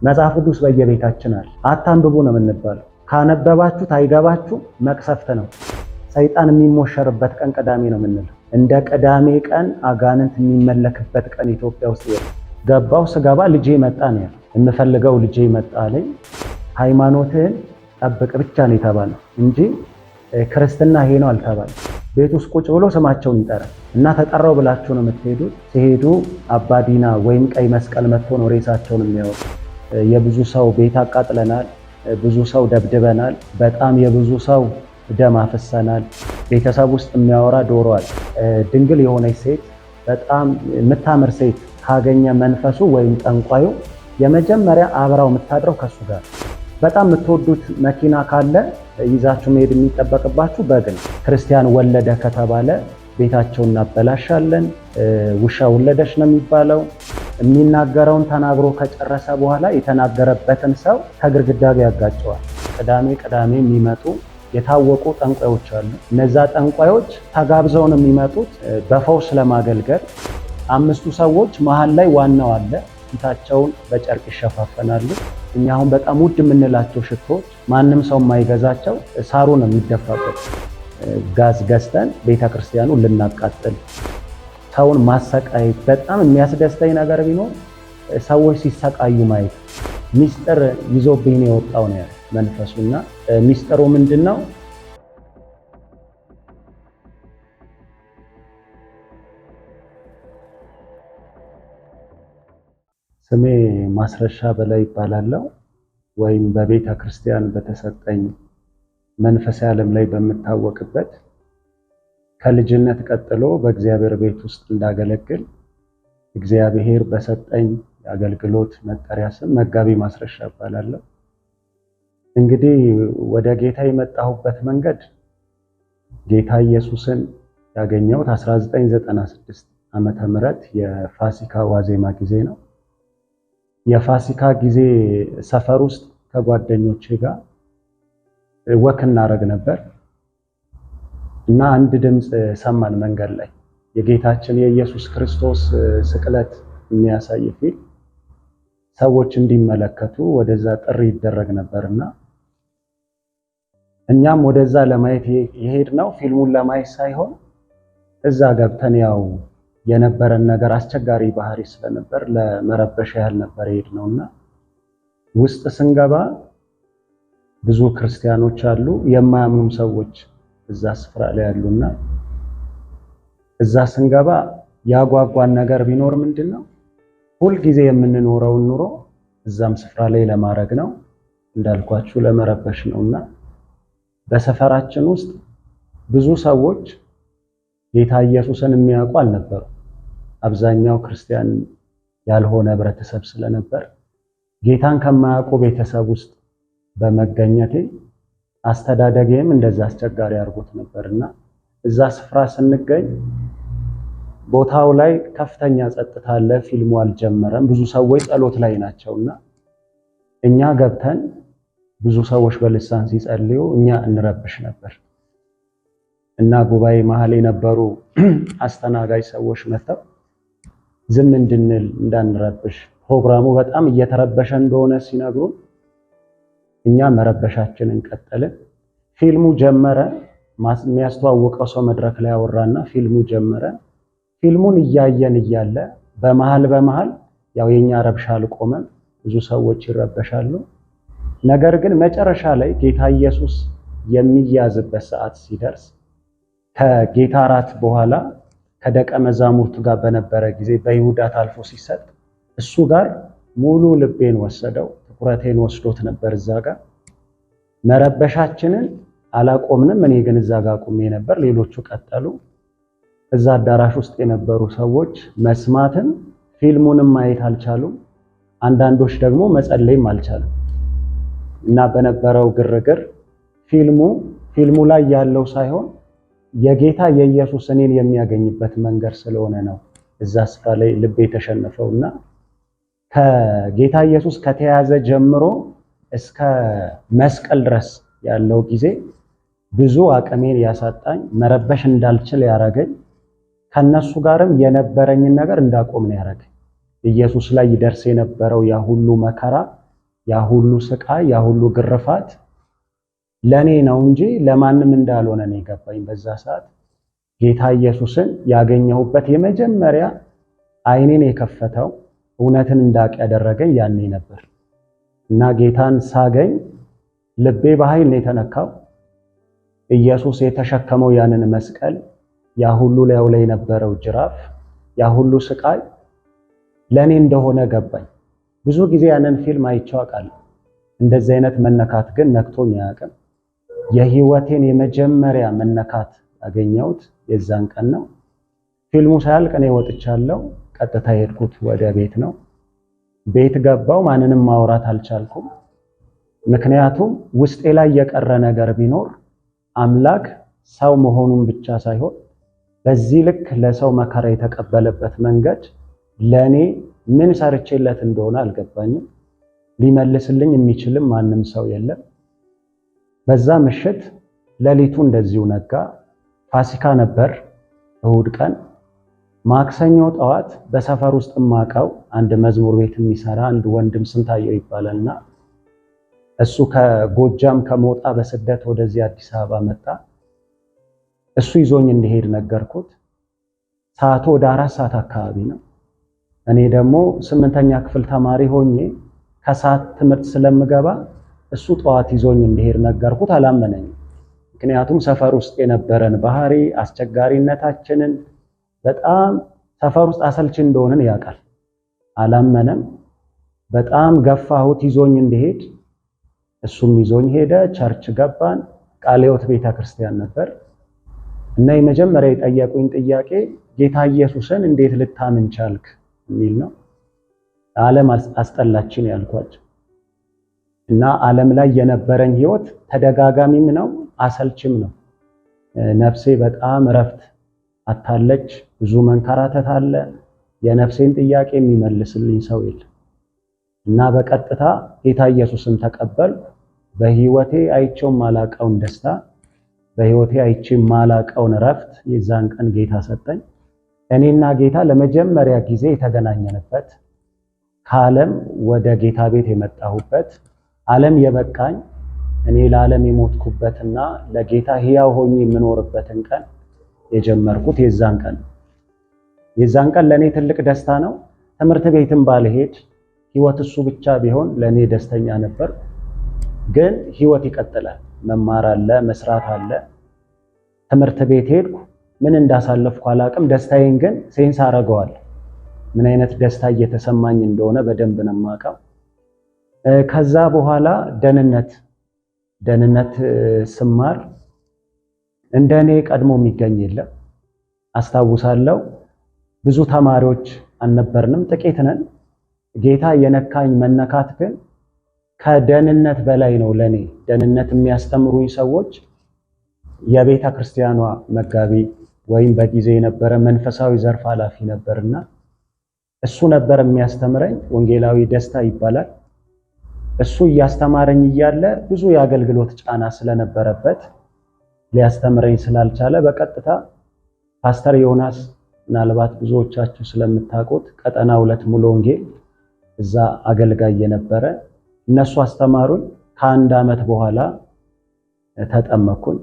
መጽሐፍ ቅዱስ በየቤታችን አለ። አታንብቡ ነው የምንባለው። ካነበባችሁት አይገባችሁ መቅሰፍት ነው። ሰይጣን የሚሞሸርበት ቀን ቅዳሜ ነው የምንለው። እንደ ቅዳሜ ቀን አጋንንት የሚመለክበት ቀን ኢትዮጵያ ውስጥ የለም። ገባው ስገባ ልጄ መጣ ነው ያለው። የምፈልገው ልጄ መጣ አለኝ። ሃይማኖትህን ጠብቅ ብቻ ነው የተባለው እንጂ ክርስትና ይሄ ነው አልተባለም። ቤት ውስጥ ቁጭ ብሎ ስማቸውን ይጠራል እና ተጠራው ብላችሁ ነው የምትሄዱት። ሲሄዱ አባዲና ወይም ቀይ መስቀል መጥቶ ነው ሬሳቸውን የሚያወጡ። የብዙ ሰው ቤት አቃጥለናል፣ ብዙ ሰው ደብድበናል፣ በጣም የብዙ ሰው ደም አፍሰናል። ቤተሰብ ውስጥ የሚያወራ ዶሮ አለ። ድንግል የሆነች ሴት በጣም የምታምር ሴት ካገኘ መንፈሱ ወይም ጠንቋዩ የመጀመሪያ አብራው የምታድረው ከሱ ጋር። በጣም የምትወዱት መኪና ካለ ይዛችሁ መሄድ የሚጠበቅባችሁ በግ ነው። ክርስቲያን ወለደ ከተባለ ቤታቸውን እናበላሻለን። ውሻ ወለደች ነው የሚባለው። የሚናገረውን ተናግሮ ከጨረሰ በኋላ የተናገረበትን ሰው ከግድግዳ ጋር ያጋጨዋል። ቅዳሜ የሚመጡ የታወቁ ጠንቋዮች አሉ። እነዛ ጠንቋዮች ተጋብዘው ነው የሚመጡት በፈውስ ለማገልገል። 5ቱ ሰዎች መሃል ላይ ዋናው አለ። ፊታቸውን በጨርቅ ይሸፋፈናሉ። እኛ አሁን በጣም ውድ የምንላቸው ሽቶች ማንም ሰው የማይገዛቸው ሳሩ ነው የሚደፋበት። ጋዝ ገዝተን ቤተክርስቲያኑ ልናቃጥል፣ ሰውን ማሰቃየት። በጣም የሚያስደስተኝ ነገር ቢኖር ሰዎች ሲሰቃዩ ማየት። ሚስጥር ይዞብኝ ነው የወጣው ነው ያለው መንፈሱና ሚስጥሩ ምንድነው? ስሜ ማስረሻ በላይ ይባላል። ወይም በቤተ ክርስቲያን በተሰጠኝ መንፈሳዊ ዓለም ላይ በምታወቅበት ከልጅነት ቀጥሎ በእግዚአብሔር ቤት ውስጥ እንዳገለግል እግዚአብሔር በሰጠኝ የአገልግሎት መጠሪያ ስም መጋቢ ማስረሻ ይባላል። እንግዲህ ወደ ጌታ የመጣሁበት መንገድ ጌታ ኢየሱስን ያገኘሁት 1996 ዓመተ ምህረት የፋሲካ ዋዜማ ጊዜ ነው። የፋሲካ ጊዜ ሰፈር ውስጥ ከጓደኞቼ ጋር ወክ እናደርግ ነበር እና አንድ ድምፅ ሰማን መንገድ ላይ የጌታችን የኢየሱስ ክርስቶስ ስቅለት የሚያሳይ ፊልም ሰዎች እንዲመለከቱ ወደዛ ጥሪ ይደረግ ነበርና እኛም ወደዛ ለማየት የሄድነው ፊልሙን ለማየት ሳይሆን እዛ ገብተን ያው የነበረን ነገር አስቸጋሪ ባህሪ ስለነበር ለመረበሽ ያህል ነበር የሄድነውና ውስጥ ስንገባ ብዙ ክርስቲያኖች አሉ፣ የማያምኑም ሰዎች እዛ ስፍራ ላይ ያሉና እዛ ስንገባ ያጓጓን ነገር ቢኖር ምንድነው ሁልጊዜ የምንኖረውን ኑሮ እዛም ስፍራ ላይ ለማድረግ ነው፣ እንዳልኳችሁ ለመረበሽ ነውና በሰፈራችን ውስጥ ብዙ ሰዎች ጌታ ኢየሱስን የሚያውቁ አልነበሩ። አብዛኛው ክርስቲያን ያልሆነ ህብረተሰብ ስለነበር ጌታን ከማያውቁ ቤተሰብ ውስጥ በመገኘቴ አስተዳደጌም እንደዛ አስቸጋሪ አድርጎት ነበርና እዛ ስፍራ ስንገኝ ቦታው ላይ ከፍተኛ ጸጥታ አለ። ፊልሙ አልጀመረም። ብዙ ሰዎች ጸሎት ላይ ናቸውና እኛ ገብተን ብዙ ሰዎች በልሳን ሲጸልዩ እኛ እንረብሽ ነበር እና ጉባኤ መሃል የነበሩ አስተናጋጅ ሰዎች መጥተው ዝም እንድንል እንዳንረብሽ ፕሮግራሙ በጣም እየተረበሸ እንደሆነ ሲነግሩን እኛ መረበሻችንን ቀጠልን። ፊልሙ ጀመረ። የሚያስተዋውቀው ሰው መድረክ ላይ አወራና ፊልሙ ጀመረ። ፊልሙን እያየን እያለ በመሃል ያው የኛ ረብሻ አልቆመም። ብዙ ሰዎች ይረበሻሉ። ነገር ግን መጨረሻ ላይ ጌታ ኢየሱስ የሚያዝበት ሰዓት ሲደርስ ከጌታ እራት በኋላ ከደቀ መዛሙርቱ ጋር በነበረ ጊዜ በይሁዳ ታልፎ ሲሰጥ እሱ ጋር ሙሉ ልቤን ወሰደው፣ ትኩረቴን ወስዶት ነበር። እዛ ጋር መረበሻችንን አላቆምንም። እኔ ግን እዛ ጋር ቆሜ ነበር፣ ሌሎቹ ቀጠሉ። እዛ አዳራሽ ውስጥ የነበሩ ሰዎች መስማትም ፊልሙንም ማየት አልቻሉም። አንዳንዶች ደግሞ መጸለይም አልቻሉም እና በነበረው ግርግር ፊልሙ ላይ ያለው ሳይሆን የጌታ የኢየሱስ እኔን የሚያገኝበት መንገድ ስለሆነ ነው እዛ ስፍራ ላይ ልቤ የተሸነፈውና ከጌታ ኢየሱስ ከተያዘ ጀምሮ እስከ መስቀል ድረስ ያለው ጊዜ ብዙ አቅሜን ያሳጣኝ፣ መረበሽ እንዳልችል ያረገኝ፣ ከነሱ ጋርም የነበረኝን ነገር እንዳቆም ነው ያረገኝ። ኢየሱስ ላይ ይደርስ የነበረው ያ ሁሉ መከራ ያ ሁሉ ስቃይ፣ ያ ሁሉ ግርፋት ለኔ ነው እንጂ ለማንም እንዳልሆነ ነው የገባኝ። በዛ ሰዓት ጌታ ኢየሱስን ያገኘሁበት የመጀመሪያ ዓይኔን የከፈተው እውነትን እንዳውቅ ያደረገኝ ያኔ ነበር እና ጌታን ሳገኝ ልቤ በኃይል ነው የተነካው። ኢየሱስ የተሸከመው ያንን መስቀል፣ ያ ሁሉ ላዩ ላይ የነበረው ጅራፍ፣ ያ ሁሉ ስቃይ ለኔ እንደሆነ ገባኝ። ብዙ ጊዜ ያንን ፊልም አይቼው አውቃለሁ። እንደዚህ አይነት መነካት ግን ነክቶኝ አያውቅም። የህይወቴን የመጀመሪያ መነካት ያገኘሁት የዛን ቀን ነው። ፊልሙ ሳያልቅ እኔ ወጥቻለሁ። ቀጥታ የሄድኩት ወደ ቤት ነው። ቤት ገባው፣ ማንንም ማውራት አልቻልኩም። ምክንያቱም ውስጤ ላይ የቀረ ነገር ቢኖር አምላክ ሰው መሆኑን ብቻ ሳይሆን በዚህ ልክ ለሰው መከራ የተቀበለበት መንገድ ለኔ ምን ሰርቼለት እንደሆነ አልገባኝም። ሊመልስልኝ የሚችልም ማንም ሰው የለም። በዛ ምሽት ሌሊቱ እንደዚሁ ነጋ። ፋሲካ ነበር፣ እሁድ ቀን። ማክሰኞ ጠዋት በሰፈር ውስጥ ማቀው አንድ መዝሙር ቤት የሚሰራ አንድ ወንድም ስንታየው ይባላልና እሱ ከጎጃም ከሞጣ በስደት ወደዚህ አዲስ አበባ መጣ። እሱ ይዞኝ እንዲሄድ ነገርኩት። ሰዓቱ ወደ 4 ሰዓት አካባቢ ነው። እኔ ደግሞ 8ኛ ክፍል ተማሪ ሆኜ ከሰዓት ትምህርት ስለምገባ እሱ ጠዋት ይዞኝ እንዲሄድ ነገርኩት። አላመነኝም። ምክንያቱም ሰፈር ውስጥ የነበረን ባህሪ አስቸጋሪነታችንን በጣም ሰፈር ውስጥ አሰልቺ እንደሆነን ያውቃል። አላመነም። በጣም ገፋሁት ይዞኝ እንዲሄድ። እሱም ይዞኝ ሄደ። ቸርች ገባን። ቃለ ሕይወት ቤተክርስቲያን ነበር እና የመጀመሪያ የጠየቁኝ ጥያቄ ጌታ ኢየሱስን እንዴት ልታምን ቻልክ የሚል ነው። ዓለም አስጠላችን ያልኳቸው እና ዓለም ላይ የነበረኝ ህይወት ተደጋጋሚም ነው አሰልችም ነው። ነፍሴ በጣም እረፍት አታለች። ብዙ መንከራተት አለ። የነፍሴን ጥያቄ የሚመልስልኝ ሰው የለም እና በቀጥታ ጌታ ኢየሱስን ተቀበልኩ። በህይወቴ አይቼው ማላቀውን ደስታ፣ በህይወቴ አይቼው ማላቀውን እረፍት የዛን ቀን ጌታ ሰጠኝ። እኔና ጌታ ለመጀመሪያ ጊዜ የተገናኘንበት፣ ከዓለም ወደ ጌታ ቤት የመጣሁበት፣ ዓለም የበቃኝ እኔ ለዓለም የሞትኩበትና ለጌታ ሕያው ሆኜ የምኖርበትን ቀን የጀመርኩት የዛን ቀን። የዛን ቀን ለኔ ትልቅ ደስታ ነው። ትምህርት ቤትም ባልሄድ ህይወት እሱ ብቻ ቢሆን ለኔ ደስተኛ ነበር። ግን ህይወት ይቀጥላል። መማር አለ፣ መስራት አለ። ትምህርት ቤት ሄድኩ። ምን እንዳሳለፍኩ አላቅም። ደስታዬን ግን ሴንስ አደርገዋለሁ። ምን አይነት ደስታ እየተሰማኝ እንደሆነ በደንብ ነው የማውቀው። ከዛ በኋላ ደህንነት ስማር እንደኔ ቀድሞ የሚገኝ የለም። አስታውሳለሁ ብዙ ተማሪዎች አልነበርንም፣ ጥቂት ነን። ጌታ የነካኝ መነካት ግን ከደህንነት በላይ ነው ለኔ። ደህንነት የሚያስተምሩኝ ሰዎች የቤተ ክርስቲያኗ መጋቢ ወይም በጊዜ የነበረ መንፈሳዊ ዘርፍ ኃላፊ ነበርና እሱ ነበር የሚያስተምረኝ። ወንጌላዊ ደስታ ይባላል። እሱ እያስተማረኝ እያለ ብዙ የአገልግሎት ጫና ስለነበረበት ሊያስተምረኝ ስላልቻለ በቀጥታ ፓስተር ዮናስ፣ ምናልባት ብዙዎቻችሁ ስለምታውቁት ቀጠና 2 ሙሉ ወንጌል እዛ አገልጋይ የነበረ፣ እነሱ አስተማሩኝ። ከ1 ዓመት በኋላ ተጠመኩኝ።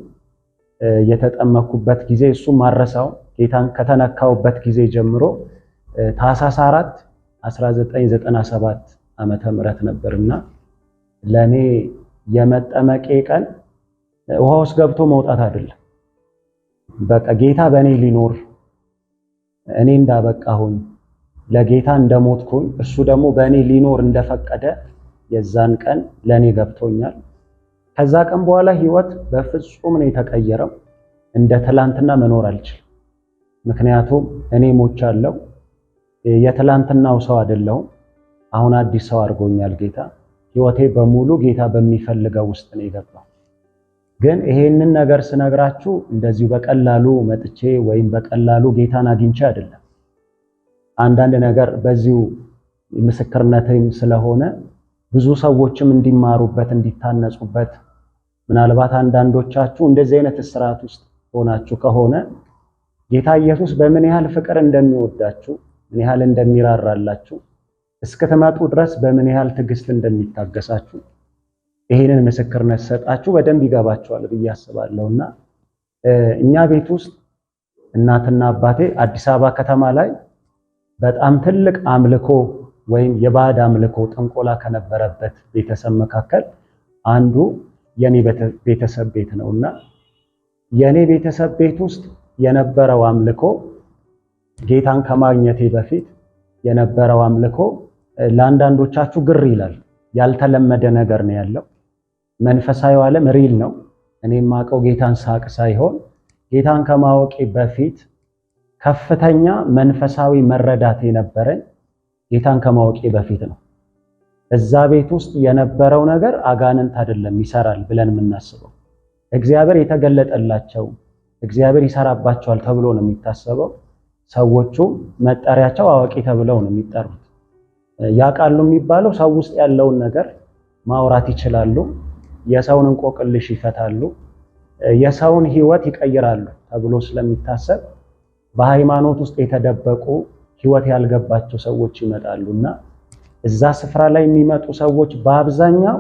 የተጠመኩበት ጊዜ እሱ ማረሳው ጌታን ከተነካውበት ጊዜ ጀምሮ ታኅሳስ 4 1997 ዓመተ ምህረት ነበርና ለኔ የመጠመቄ ቀን ውሃ ውስጥ ገብቶ መውጣት አይደለም። በቃ ጌታ በእኔ ሊኖር፣ እኔ እንዳበቃሁኝ ለጌታ እንደሞትኩኝ እሱ ደግሞ በእኔ ሊኖር እንደፈቀደ የዛን ቀን ለኔ ገብቶኛል። ከዛ ቀን በኋላ ህይወት በፍጹም ነው የተቀየረው። እንደ ትላንትና መኖር አልችልም። ምክንያቱም እኔ ሞቻለሁ። የትላንትናው ሰው አይደለሁም። አሁን አዲስ ሰው አድርጎኛል ጌታ። ህይወቴ በሙሉ ጌታ በሚፈልገው ውስጥ ነው የገባው። ግን ይሄንን ነገር ስነግራችሁ እንደዚሁ በቀላሉ መጥቼ ወይም በቀላሉ ጌታን አግኝቼ አይደለም። አንዳንድ ነገር በዚሁ ምስክርነቴም ስለሆነ ብዙ ሰዎችም እንዲማሩበት እንዲታነጹበት፣ ምናልባት አንዳንዶቻችሁ እንደዚህ አይነት እስራት ውስጥ ሆናችሁ ከሆነ ጌታ ኢየሱስ በምን ያህል ፍቅር እንደሚወዳችሁ ምን ያህል እንደሚራራላችሁ እስከተማጡ ድረስ በምን ያህል ትዕግስት እንደሚታገሳችሁ ይሄንን ምስክርነት ሰጣችሁ በደንብ ይገባችኋል ብዬ አስባለሁና እኛ ቤት ውስጥ እናትና አባቴ አዲስ አበባ ከተማ ላይ በጣም ትልቅ አምልኮ ወይም የባዕድ አምልኮ ጥንቆላ ከነበረበት ቤተሰብ መካከል አንዱ የኔ ቤተሰብ ቤት ነውና የኔ ቤተሰብ ቤት ውስጥ የነበረው አምልኮ ጌታን ከማግኘቴ በፊት የነበረው አምልኮ ለአንዳንዶቻችሁ ግር ይላል። ያልተለመደ ነገር ነው ያለው። መንፈሳዊ ዓለም ሪል ነው። እኔም ማቀው ጌታን ሳቅ ሳይሆን ጌታን ከማወቄ በፊት ከፍተኛ መንፈሳዊ መረዳት የነበረኝ ጌታን ከማወቄ በፊት ነው። እዛ ቤት ውስጥ የነበረው ነገር አጋንንት አይደለም ይሰራል ብለን የምናስበው እግዚአብሔር የተገለጠላቸው እግዚአብሔር ይሰራባቸዋል ተብሎ ነው የሚታሰበው። ሰዎቹ መጠሪያቸው አዋቂ ተብለው ነው የሚጠሩት። ያውቃሉ የሚባለው ሰው ውስጥ ያለውን ነገር ማውራት ይችላሉ፣ የሰውን እንቆቅልሽ ይፈታሉ፣ የሰውን ሕይወት ይቀይራሉ ተብሎ ስለሚታሰብ በሃይማኖት ውስጥ የተደበቁ ሕይወት ያልገባቸው ሰዎች ይመጣሉና እዛ ስፍራ ላይ የሚመጡ ሰዎች በአብዛኛው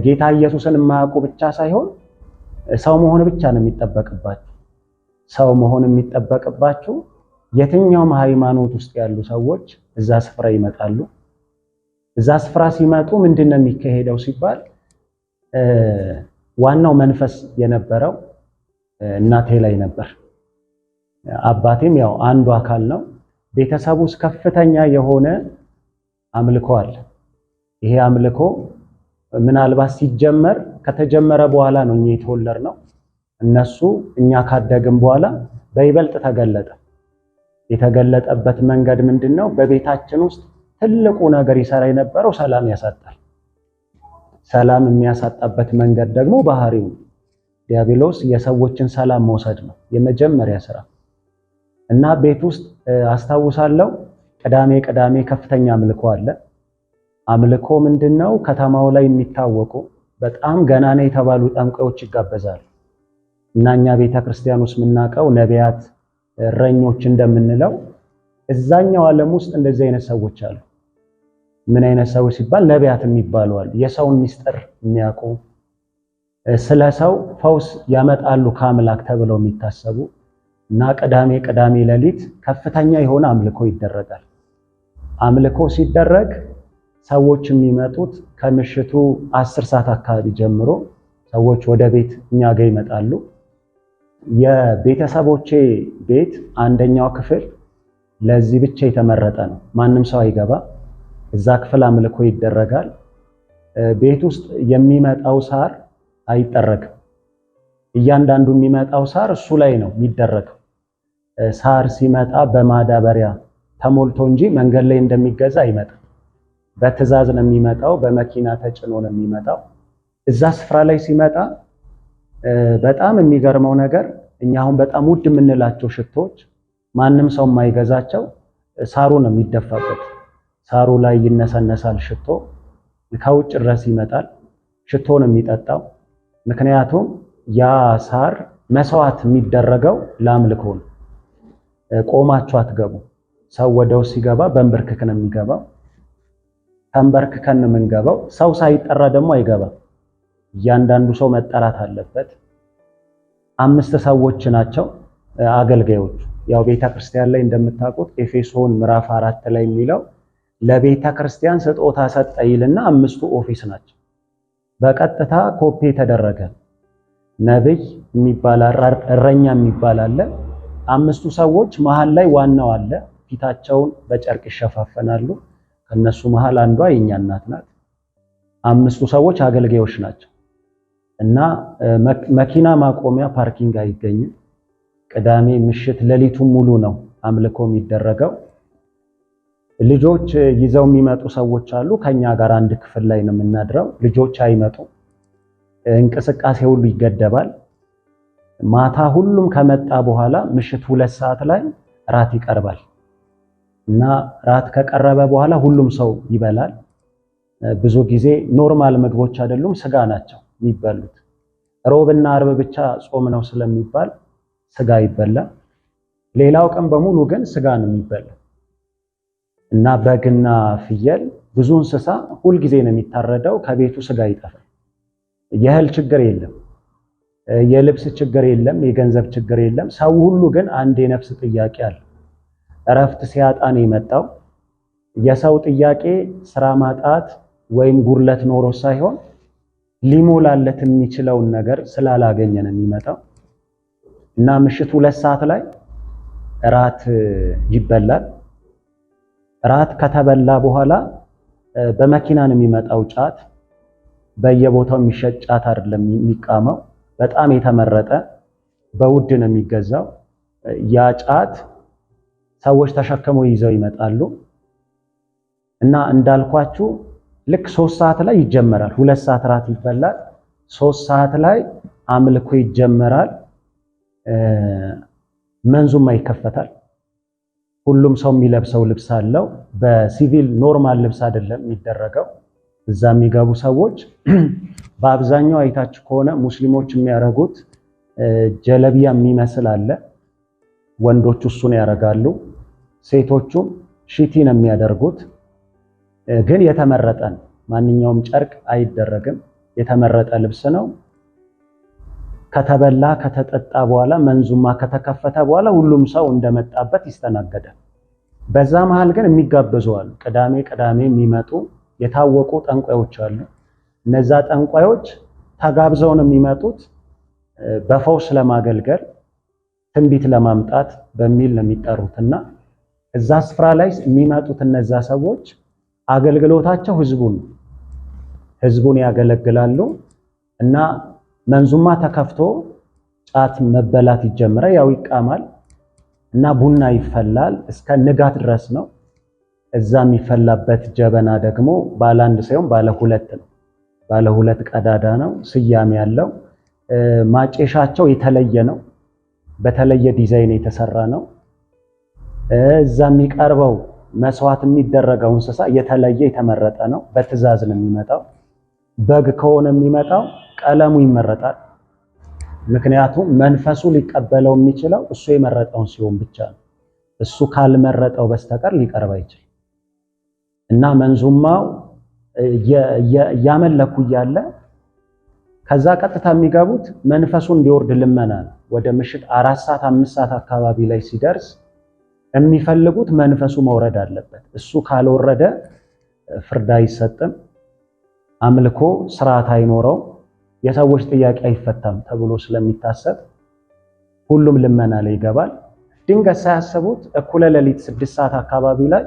ጌታ ኢየሱስን የማያውቁ ብቻ ሳይሆን ሰው መሆን ብቻ ነው የሚጠበቅባቸው። ሰው መሆን የሚጠበቅባቸው የትኛውም ሃይማኖት ውስጥ ያሉ ሰዎች እዛ ስፍራ ይመጣሉ። እዛ ስፍራ ሲመጡ ምንድነው የሚካሄደው ሲባል ዋናው መንፈስ የነበረው እናቴ ላይ ነበር። አባቴም ያው አንዱ አካል ነው። ቤተሰቡ ውስጥ ከፍተኛ የሆነ አምልኮ አለ። ይሄ አምልኮ ምናልባት ሲጀመር ከተጀመረ በኋላ ነው እኛ የተወለድነው። እነሱ እኛ ካደግን በኋላ በይበልጥ ተገለጠ። የተገለጠበት መንገድ ምንድነው? በቤታችን ውስጥ ትልቁ ነገር ይሰራ የነበረው ሰላም ያሳጣል። ሰላም የሚያሳጣበት መንገድ ደግሞ ባህሪው ዲያብሎስ የሰዎችን ሰላም መውሰድ ነው የመጀመሪያ ስራ። እና ቤት ውስጥ አስታውሳለሁ ቅዳሜ ከፍተኛ አምልኮ አለ። አምልኮ ምንድነው? ከተማው ላይ የሚታወቁ በጣም ገናና የተባሉ ጠንቋዮች ይጋበዛሉ። እና እኛ ቤተክርስቲያን ውስጥ የምናውቀው ነቢያት፣ እረኞች እንደምንለው እዛኛው ዓለም ውስጥ እንደዚህ አይነት ሰዎች አሉ። ምን አይነት ሰዎች ሲባል ነቢያት የሚባሉ አሉ። የሰውን ምስጢር የሚያውቁ ስለ ሰው ፈውስ ያመጣሉ ከአምላክ ተብለው የሚታሰቡ እና ቅዳሜ ሌሊት ከፍተኛ የሆነ አምልኮ ይደረጋል። አምልኮ ሲደረግ ሰዎች የሚመጡት ከምሽቱ 10 ሰዓት አካባቢ ጀምሮ ሰዎች ወደ ቤት እኛ ጋር ይመጣሉ። የቤተሰቦቼ ቤት አንደኛው ክፍል ለዚህ ብቻ የተመረጠ ነው። ማንም ሰው አይገባ። እዛ ክፍል አምልኮ ይደረጋል። ቤት ውስጥ የሚመጣው ሳር አይጠረግም። እያንዳንዱ የሚመጣው ሳር እሱ ላይ ነው የሚደረገው። ሳር ሲመጣ በማዳበሪያ ተሞልቶ እንጂ መንገድ ላይ እንደሚገዛ አይመጣም። በትዕዛዝ ነው የሚመጣው። በመኪና ተጭኖ ነው የሚመጣው። እዛ ስፍራ ላይ ሲመጣ በጣም የሚገርመው ነገር እኛ አሁን በጣም ውድ የምንላቸው ሽቶች ማንም ሰው የማይገዛቸው ሳሩ ነው የሚደፋበት። ሳሩ ላይ ይነሰነሳል ሽቶ። ከውጭ ድረስ ይመጣል። ሽቶ ነው የሚጠጣው። ምክንያቱም ያ ሳር መስዋዕት የሚደረገው ለአምልኮ ነው። ቆማችሁ አትገቡ። ሰው ወደው ሲገባ በእንበርክክ ነው የሚገባው። ተንበርክከን ነው የምንገባው። ሰው ሳይጠራ ደግሞ አይገባም። እያንዳንዱ ሰው መጠራት አለበት። 5 ሰዎች ናቸው አገልጋዮቹ። ያው ቤተ ክርስቲያን ላይ እንደምታውቁት ኤፌሶን ምዕራፍ 4 ላይ የሚለው ለቤተ ክርስቲያን ስጦታ ሰጠ ይልና 5ቱ ኦፊስ ናቸው። በቀጥታ ኮፒ ተደረገ። ነብይ የሚባል እረኛ የሚባል አለ። 5ቱ ሰዎች መሃል ላይ ዋናው አለ። ፊታቸውን በጨርቅ ይሸፋፈናሉ። ከነሱ መሃል አንዷ የኛ እናት ናት። 5ቱ ሰዎች አገልጋዮች ናቸው። እና መኪና ማቆሚያ ፓርኪንግ አይገኝም። ቅዳሜ ምሽት ሌሊቱን ሙሉ ነው አምልኮ የሚደረገው። ልጆች ይዘው የሚመጡ ሰዎች አሉ። ከኛ ጋር አንድ ክፍል ላይ ነው የምናድረው። ልጆች አይመጡ። እንቅስቃሴ ሁሉ ይገደባል። ማታ ሁሉም ከመጣ በኋላ ምሽት 2 ሰዓት ላይ ራት ይቀርባል። እና ራት ከቀረበ በኋላ ሁሉም ሰው ይበላል። ብዙ ጊዜ ኖርማል ምግቦች አይደሉም፣ ስጋ ናቸው የሚበሉት። ሮብና አርብ ብቻ ጾም ነው ስለሚባል ስጋ ይበላል። ሌላው ቀን በሙሉ ግን ስጋ ነው የሚበላው። እና በግና ፍየል ብዙ እንስሳ ሁልጊዜ ነው የሚታረደው። ከቤቱ ስጋ ይጠፋል። የእህል ችግር የለም፣ የልብስ ችግር የለም፣ የገንዘብ ችግር የለም። ሰው ሁሉ ግን አንድ የነፍስ ጥያቄ አለ። እረፍት ሲያጣ ነው የመጣው። የሰው ጥያቄ ስራ ማጣት ወይም ጉድለት ኖሮ ሳይሆን ሊሞላለት የሚችለውን ነገር ስላላገኘ ነው የሚመጣው። እና ምሽት 2 ሰዓት ላይ እራት ይበላል። እራት ከተበላ በኋላ በመኪና ነው የሚመጣው ጫት። በየቦታው የሚሸጥ ጫት አይደለም የሚቃመው፣ በጣም የተመረጠ በውድ ነው የሚገዛው። ያ ጫት ሰዎች ተሸክመው ይዘው ይመጣሉ። እና እንዳልኳችሁ ልክ 3 ሰዓት ላይ ይጀመራል። 2 ሰዓት እራት ይበላል። 3 ሰዓት ላይ አምልኮ ይጀመራል። መንዙማ ይከፈታል። ሁሉም ሰው የሚለብሰው ልብስ አለው። በሲቪል ኖርማል ልብስ አይደለም የሚደረገው። እዛ የሚገቡ ሰዎች በአብዛኛው አይታችሁ ከሆነ ሙስሊሞች የሚያደርጉት ጀለቢያ የሚመስል አለ። ወንዶቹ እሱን ያደርጋሉ። ሴቶቹም ሺቲ ነው የሚያደርጉት። ግን የተመረጠ ነው። ማንኛውም ጨርቅ አይደረግም። የተመረጠ ልብስ ነው። ከተበላ ከተጠጣ በኋላ መንዙማ ከተከፈተ በኋላ ሁሉም ሰው እንደመጣበት ይስተናገዳል። በዛ መሃል ግን የሚጋበዙ አሉ። ቅዳሜ የሚመጡ የታወቁ ጠንቋዮች አሉ። እነዛ ጠንቋዮች ተጋብዘው ነው የሚመጡት። በፈውስ ለማገልገል ትንቢት ለማምጣት በሚል ነው የሚጠሩትና እዛ ስፍራ ላይ የሚመጡት እነዛ ሰዎች አገልግሎታቸው ህዝቡን ያገለግላሉ። እና መንዙማ ተከፍቶ ጫት መበላት ይጀምራል። ያው ይቃማል እና ቡና ይፈላል እስከ ንጋት ድረስ ነው። እዛ የሚፈላበት ጀበና ደግሞ ባለ 1 ሳይሆን ባለ 2 ነው። ባለ 2 ቀዳዳ ነው። ስያሜ ያለው። ማጨሻቸው የተለየ ነው። በተለየ ዲዛይን የተሰራ ነው። እዛ የሚቀርበው መስዋዕት የሚደረገው እንስሳ የተለየ የተመረጠ ነው። በትዕዛዝ ነው የሚመጣው። በግ ከሆነ የሚመጣው ቀለሙ ይመረጣል። ምክንያቱም መንፈሱ ሊቀበለው የሚችለው እሱ የመረጠውን ሲሆን ብቻ ነው። እሱ ካልመረጠው በስተቀር ሊቀርብ አይችልም። እና መንዙማው እያመለኩ እያለ ከዛ ቀጥታ የሚገቡት መንፈሱ እንዲወርድ ልመና ነው። ወደ ምሽት 4 ሰዓት 5 ሰዓት አካባቢ ላይ ሲደርስ የሚፈልጉት መንፈሱ መውረድ አለበት። እሱ ካልወረደ ፍርድ አይሰጥም። አምልኮ ስርዓት አይኖረው፣ የሰዎች ጥያቄ አይፈታም ተብሎ ስለሚታሰብ ሁሉም ልመና ላይ ይገባል። ድንገት ሳያስቡት እኩለ ሌሊት 6 ሰዓት አካባቢ ላይ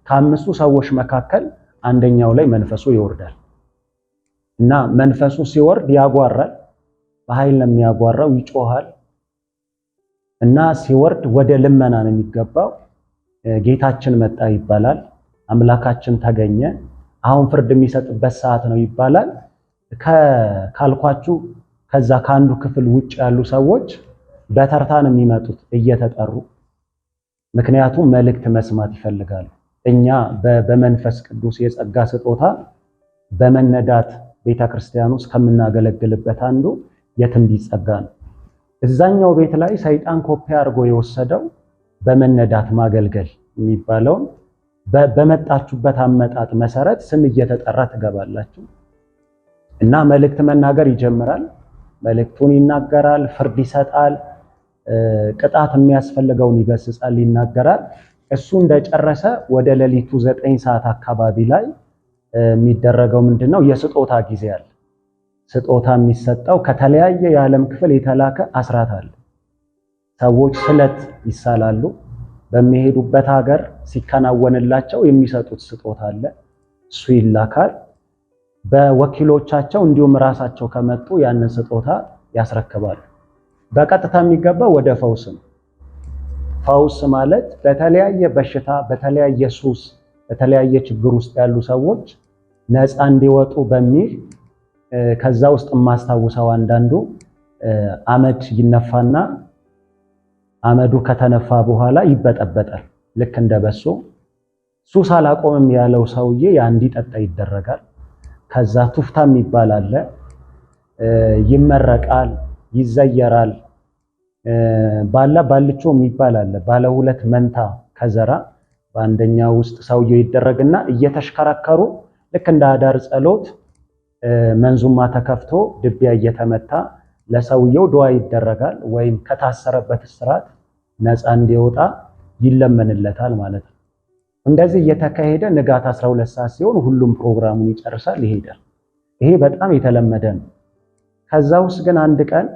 ከ5ቱ ሰዎች መካከል አንደኛው ላይ መንፈሱ ይወርዳል። እና መንፈሱ ሲወርድ ያጓራል። በኃይል ነው የሚያጓራው፣ ይጮሃል። እና ሲወርድ ወደ ልመና ነው የሚገባው። ጌታችን መጣ ይባላል። አምላካችን ተገኘ፣ አሁን ፍርድ የሚሰጥበት ሰዓት ነው ይባላል። ካልኳችሁ ከዛ ከአንዱ ክፍል ውጭ ያሉ ሰዎች በተርታ ነው የሚመጡት እየተጠሩ። ምክንያቱም መልእክት መስማት ይፈልጋሉ። እኛ በመንፈስ ቅዱስ የጸጋ ስጦታ በመነዳት ቤተክርስቲያን ውስጥ ከምናገለግልበት አንዱ የትንቢት ጸጋ ነው። እዛኛው ቤት ላይ ሰይጣን ኮፒ አድርጎ የወሰደው በመነዳት ማገልገል የሚባለውን በመጣችሁበት አመጣጥ መሰረት ስም እየተጠራ ትገባላችሁ እና መልእክት መናገር ይጀምራል። መልእክቱን ይናገራል፣ ፍርድ ይሰጣል፣ ቅጣት የሚያስፈልገውን ይገስጻል፣ ይናገራል። እሱ እንደጨረሰ ወደ ሌሊቱ 9 ሰዓት አካባቢ ላይ የሚደረገው ምንድነው? የስጦታ ጊዜ አለ። ስጦታ የሚሰጠው ከተለያየ የዓለም ክፍል የተላከ አስራት አለ። ሰዎች ስለት ይሳላሉ። በሚሄዱበት ሀገር ሲከናወንላቸው የሚሰጡት ስጦታ አለ። እሱ ይላካል። በወኪሎቻቸው እንዲሁም ራሳቸው ከመጡ ያንን ስጦታ ያስረክባሉ። በቀጥታ የሚገባው ወደ ፈውስ ነው። ፈውስ ማለት በተለያየ በሽታ፣ በተለያየ ሱስ፣ በተለያየ ችግር ውስጥ ያሉ ሰዎች ነፃ እንዲወጡ በሚል ከዛ ውስጥ የማስታውሰው አንዳንዱ አመድ ይነፋና አመዱ ከተነፋ በኋላ ይበጠበጣል። ልክ እንደበሶ ሱስ አላቆምም ያለው ሰውዬ ያ እንዲጠጣ ይደረጋል። ከዛ ቱፍታ የሚባል አለ፣ ይመረቃል፣ ይዘየራል። ባልቾ የሚባል አለ፣ ባለ 2 መንታ ከዘራ በአንደኛው ውስጥ ሰውየው ይደረግና እየተሽከረከሩ ልክ እንደ አዳር ጸሎት መንዙማ ተከፍቶ ድቢያ እየተመታ ለሰውየው ዱዓ ይደረጋል፣ ወይም ከታሰረበት እስራት ነፃ እንዲወጣ ይለመንለታል ማለት ነው። እንደዚህ እየተካሄደ ንጋት 12 ሰዓት ሲሆን ሁሉም ፕሮግራሙን ይጨርሳል፣ ይሄዳል። ይሄ በጣም የተለመደ ነው። ከዛ ውስጥ ግን አንድ ቀን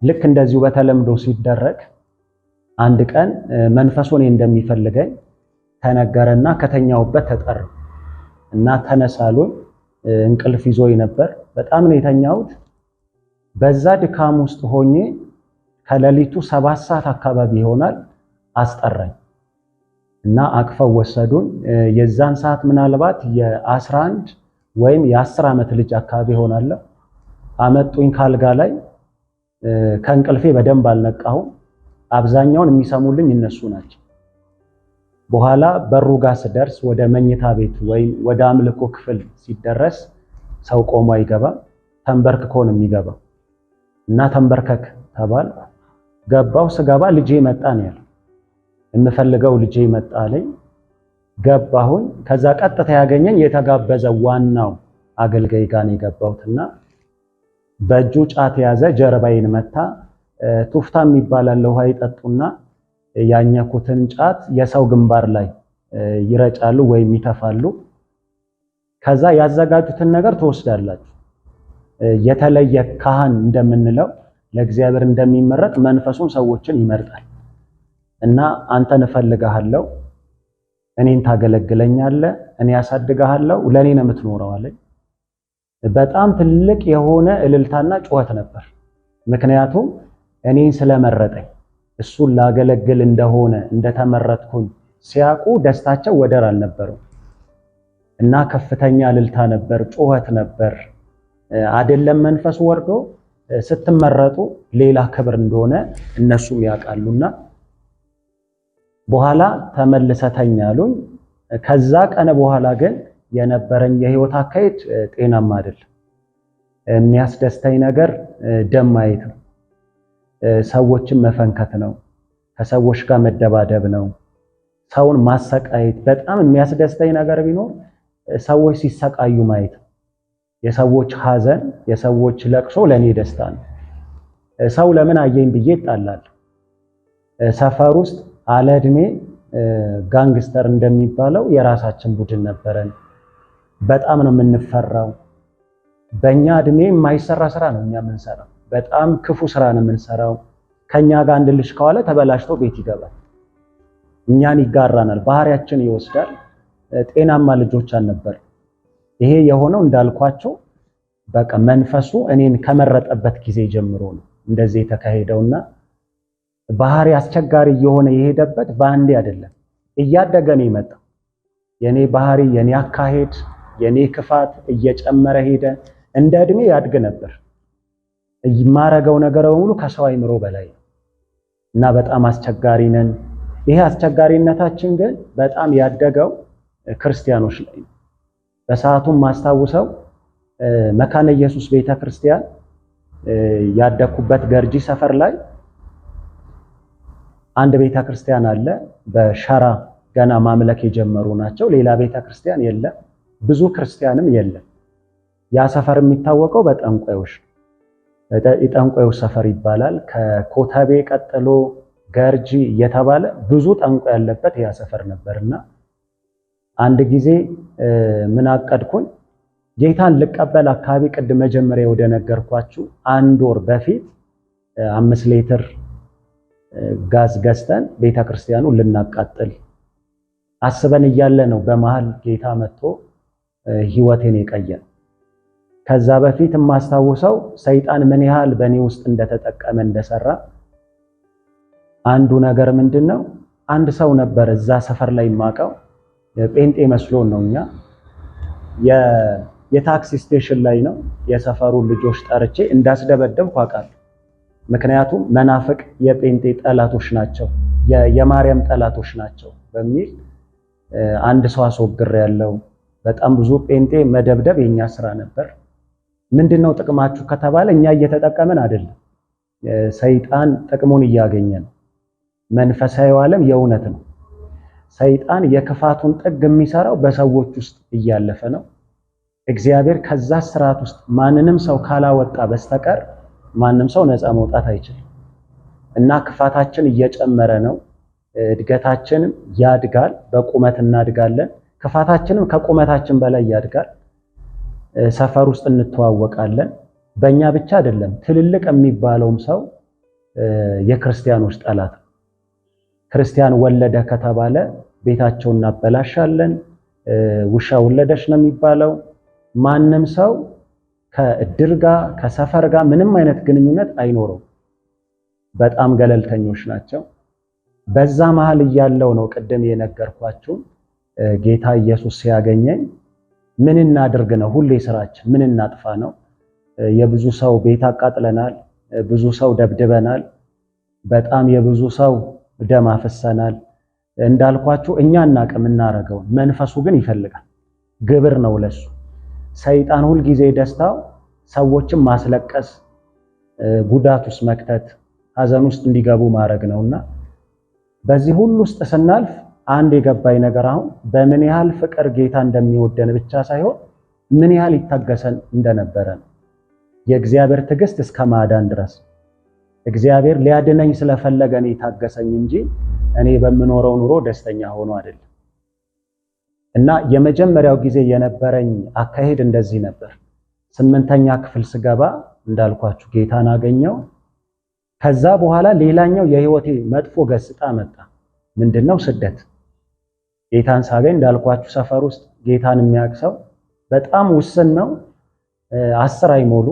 ልክ እንደዚሁ በተለምዶ ሲደረግ አንድ ቀን መንፈሱ እኔ እንደሚፈልገኝ ተነገረና ከተኛውበት ተጠራ እና ተነሳሉኝ። እንቅልፍ ይዞኝ ነበር። በጣም ነው የተኛሁት። በዛ ድካም ውስጥ ሆኜ ከሌሊቱ 7 ሰዓት አካባቢ ይሆናል አስጠራኝ እና አቅፈው ወሰዱን። የዛን ሰዓት ምናልባት የ11 ወይም የ10 ዓመት ልጅ አካባቢ ሆናለሁ። አመጡኝ ካልጋ ላይ። ከእንቅልፌ በደንብ አልነቃሁም። አብዛኛውን የሚሰሙልኝ እነሱ ናቸው። በኋላ በሩ ጋር ስደርስ ወደ መኝታ ቤት ወይም ወደ አምልኮ ክፍል ሲደረስ ሰው ቆሞ አይገባም፣ ተንበርክኮ ነው የሚገባው እና ተንበርከክ ተባልኩ። ገባው። ስገባ ልጄ መጣ ነው ያለው። የምፈልገው ልጄ መጣ አለኝ። ገባሁኝ። ከዛ ቀጥታ ያገኘኝ የተጋበዘ ዋናው አገልጋይ ጋር ነው የገባሁትና በእጁ ጫት የያዘ ጀርባዬን መታ። ቱፍታ የሚባል ውሃ ይጠጡና ያኘኩትን ጫት የሰው ግንባር ላይ ይረጫሉ ወይም ይተፋሉ። ከዛ ያዘጋጁትን ነገር ትወስዳላችሁ። የተለየ ካህን እንደምንለው ለእግዚአብሔር እንደሚመረጥ መንፈሱን ሰዎችን ይመርጣል እና አንተን እፈልግሃለሁ፣ እኔን ታገለግለኛለህ፣ እኔ ያሳድግሃለሁ፣ ለኔ ነው የምትኖረው አለኝ። በጣም ትልቅ የሆነ እልልታና ጩኸት ነበር። ምክንያቱም እኔን ስለመረጠኝ እሱን ላገለግል እንደሆነ እንደተመረጥኩኝ ሲያውቁ ደስታቸው ወደር አልነበረው እና ከፍተኛ እልልታ ነበር፣ ጩኸት ነበር። አይደለም መንፈሱ ወርዶ ስትመረጡ ሌላ ክብር እንደሆነ እነሱም ያውቃሉና በኋላ ተመልሰተኛ አሉኝ። ከዛ ቀን በኋላ ግን የነበረኝ የህይወት አካሄድ ጤናማ አይደለም። የሚያስደስተኝ ነገር ደም ማየት ነው፣ ሰዎችን መፈንከት ነው፣ ከሰዎች ጋር መደባደብ ነው፣ ሰውን ማሰቃየት። በጣም የሚያስደስተኝ ነገር ቢኖር ሰዎች ሲሰቃዩ ማየት ነው። የሰዎች ሐዘን፣ የሰዎች ለቅሶ ለኔ ደስታ ነው። ሰው ለምን አየኝ ብዬ ይጣላል። ሰፈር ውስጥ አለ እድሜ ጋንግስተር እንደሚባለው የራሳችን ቡድን ነበረን። በጣም ነው የምንፈራው። በእኛ እድሜ የማይሰራ ስራ ነው እኛ የምንሰራው። በጣም ክፉ ስራ ነው የምንሰራው። ከኛ ጋር አንድ ልጅ ከዋለ ተበላሽቶ ቤት ይገባል፣ እኛን ይጋራናል፣ ባህሪያችን ይወስዳል። ጤናማ ልጆች አልነበር። ይሄ የሆነው እንዳልኳቸው በቃ መንፈሱ እኔን ከመረጠበት ጊዜ ጀምሮ ነው እንደዚህ የተካሄደውና ባህሪ አስቸጋሪ የሆነ የሄደበት በአንዴ አይደለም፣ እያደገ ነው የመጣው። የኔ ባህሪ፣ የኔ አካሄድ፣ የኔ ክፋት እየጨመረ ሄደ። እንደ እድሜ ያድግ ነበር። የማረገው ነገር በሙሉ ከሰው አይምሮ በላይ ነው እና በጣም አስቸጋሪ ነን። ይሄ አስቸጋሪነታችን ግን በጣም ያደገው ክርስቲያኖች ላይ ነው። በሰዓቱም ማስታውሰው መካነ ኢየሱስ ቤተክርስቲያን ያደኩበት ገርጂ ሰፈር ላይ አንድ ቤተክርስቲያን አለ። በሸራ ገና ማምለክ የጀመሩ ናቸው። ሌላ ቤተክርስቲያን የለም፣ ብዙ ክርስቲያንም የለም። ያ ሰፈር የሚታወቀው በጠንቋዮች ነው። የጠንቋዮች ሰፈር ይባላል። ከኮተቤ ቀጥሎ ገርጂ እየተባለ ብዙ ጠንቋይ ያለበት ያ ሰፈር ነበርና አንድ ጊዜ ምን አቀድኩኝ፣ ጌታን ልቀበል አካባቢ ቅድም መጀመሪያ ወደ ነገርኳችሁ 1 ወር በፊት 5 ሊትር ጋዝ ገዝተን ቤተክርስቲያኑን ልናቃጥል አስበን እያለ ነው በመሃል ጌታ መጥቶ ህይወቴን የቀየረ። ከዛ በፊት የማስታውሰው ሰይጣን ምን ያህል በእኔ ውስጥ እንደተጠቀመ እንደሰራ አንዱ ነገር ምንድነው፣ አንድ ሰው ነበር እዛ ሰፈር ላይ ማቀው ጴንጤ መስሎን ነው። እኛ የታክሲ ስቴሽን ላይ ነው የሰፈሩ ልጆች ጠርቼ እንዳስደበደብኩ አውቃለሁ። ምክንያቱም መናፍቅ የጴንጤ ጠላቶች ናቸው፣ የማርያም ጠላቶች ናቸው በሚል አንድ ሰው አስወግር ያለው። በጣም ብዙ ጴንጤ መደብደብ የኛ ስራ ነበር። ምንድነው ጥቅማችሁ ከተባለ እኛ እየተጠቀመን አይደለም፣ ሰይጣን ጥቅሙን እያገኘ ነው። መንፈሳዊ ዓለም የእውነት ነው። ሰይጣን የክፋቱን ጥግ የሚሰራው በሰዎች ውስጥ እያለፈ ነው። እግዚአብሔር ከዛ ስርዓት ውስጥ ማንንም ሰው ካላወጣ በስተቀር ማንም ሰው ነፃ መውጣት አይችልም እና ክፋታችን እየጨመረ ነው። እድገታችንም ያድጋል፣ በቁመት እናድጋለን። ክፋታችንም ከቁመታችን በላይ ያድጋል። ሰፈር ውስጥ እንተዋወቃለን። በእኛ ብቻ አይደለም፣ ትልልቅ የሚባለውም ሰው የክርስቲያኖች ጠላት። ክርስቲያን ወለደ ከተባለ ቤታቸውን እናበላሻለን። ውሻ ወለደች ነው የሚባለው። ማንም ሰው ከእድር ጋር ከሰፈር ጋር ምንም አይነት ግንኙነት አይኖረው። በጣም ገለልተኞች ናቸው። በዛ መሃል እያለው ነው ቅድም የነገርኳችሁ ጌታ ኢየሱስ ሲያገኘኝ ምን እናድርግ ነው ሁሌ ስራችን፣ ምን እናጥፋ ነው። የብዙ ሰው ቤት አቃጥለናል፣ ብዙ ሰው ደብድበናል፣ በጣም የብዙ ሰው ደም አፍሰናል። እንዳልኳችሁ እኛ እናቅም እናረገው፣ መንፈሱ ግን ይፈልጋል። ግብር ነው ለሱ። ሰይጣን ሁል ጊዜ ደስታው ሰዎችን ማስለቀስ፣ ጉዳት ውስጥ መክተት፣ ሀዘን ውስጥ እንዲገቡ ማድረግ ነውና በዚህ ሁሉ ውስጥ ስናልፍ አንድ የገባኝ ነገር አሁን በምን ያህል ፍቅር ጌታ እንደሚወደን ብቻ ሳይሆን ምን ያህል ይታገሰን እንደነበረ ነው። የእግዚአብሔር ትዕግስት እስከ ማዳን ድረስ እግዚአብሔር ሊያድነኝ ስለፈለገ ነው የታገሰኝ እንጂ እኔ በምኖረው ኑሮ ደስተኛ ሆኖ አይደለም። እና የመጀመሪያው ጊዜ የነበረኝ አካሄድ እንደዚህ ነበር። 8ኛ ክፍል ስገባ እንዳልኳችሁ ጌታን አገኘው። ከዛ በኋላ ሌላኛው የህይወቴ መጥፎ ገጽታ መጣ። ምንድነው? ስደት። ጌታን ሳገኝ እንዳልኳችሁ ሰፈር ውስጥ ጌታን የሚያቅሰው በጣም ውስን ነው። 10 አይሞሉ፣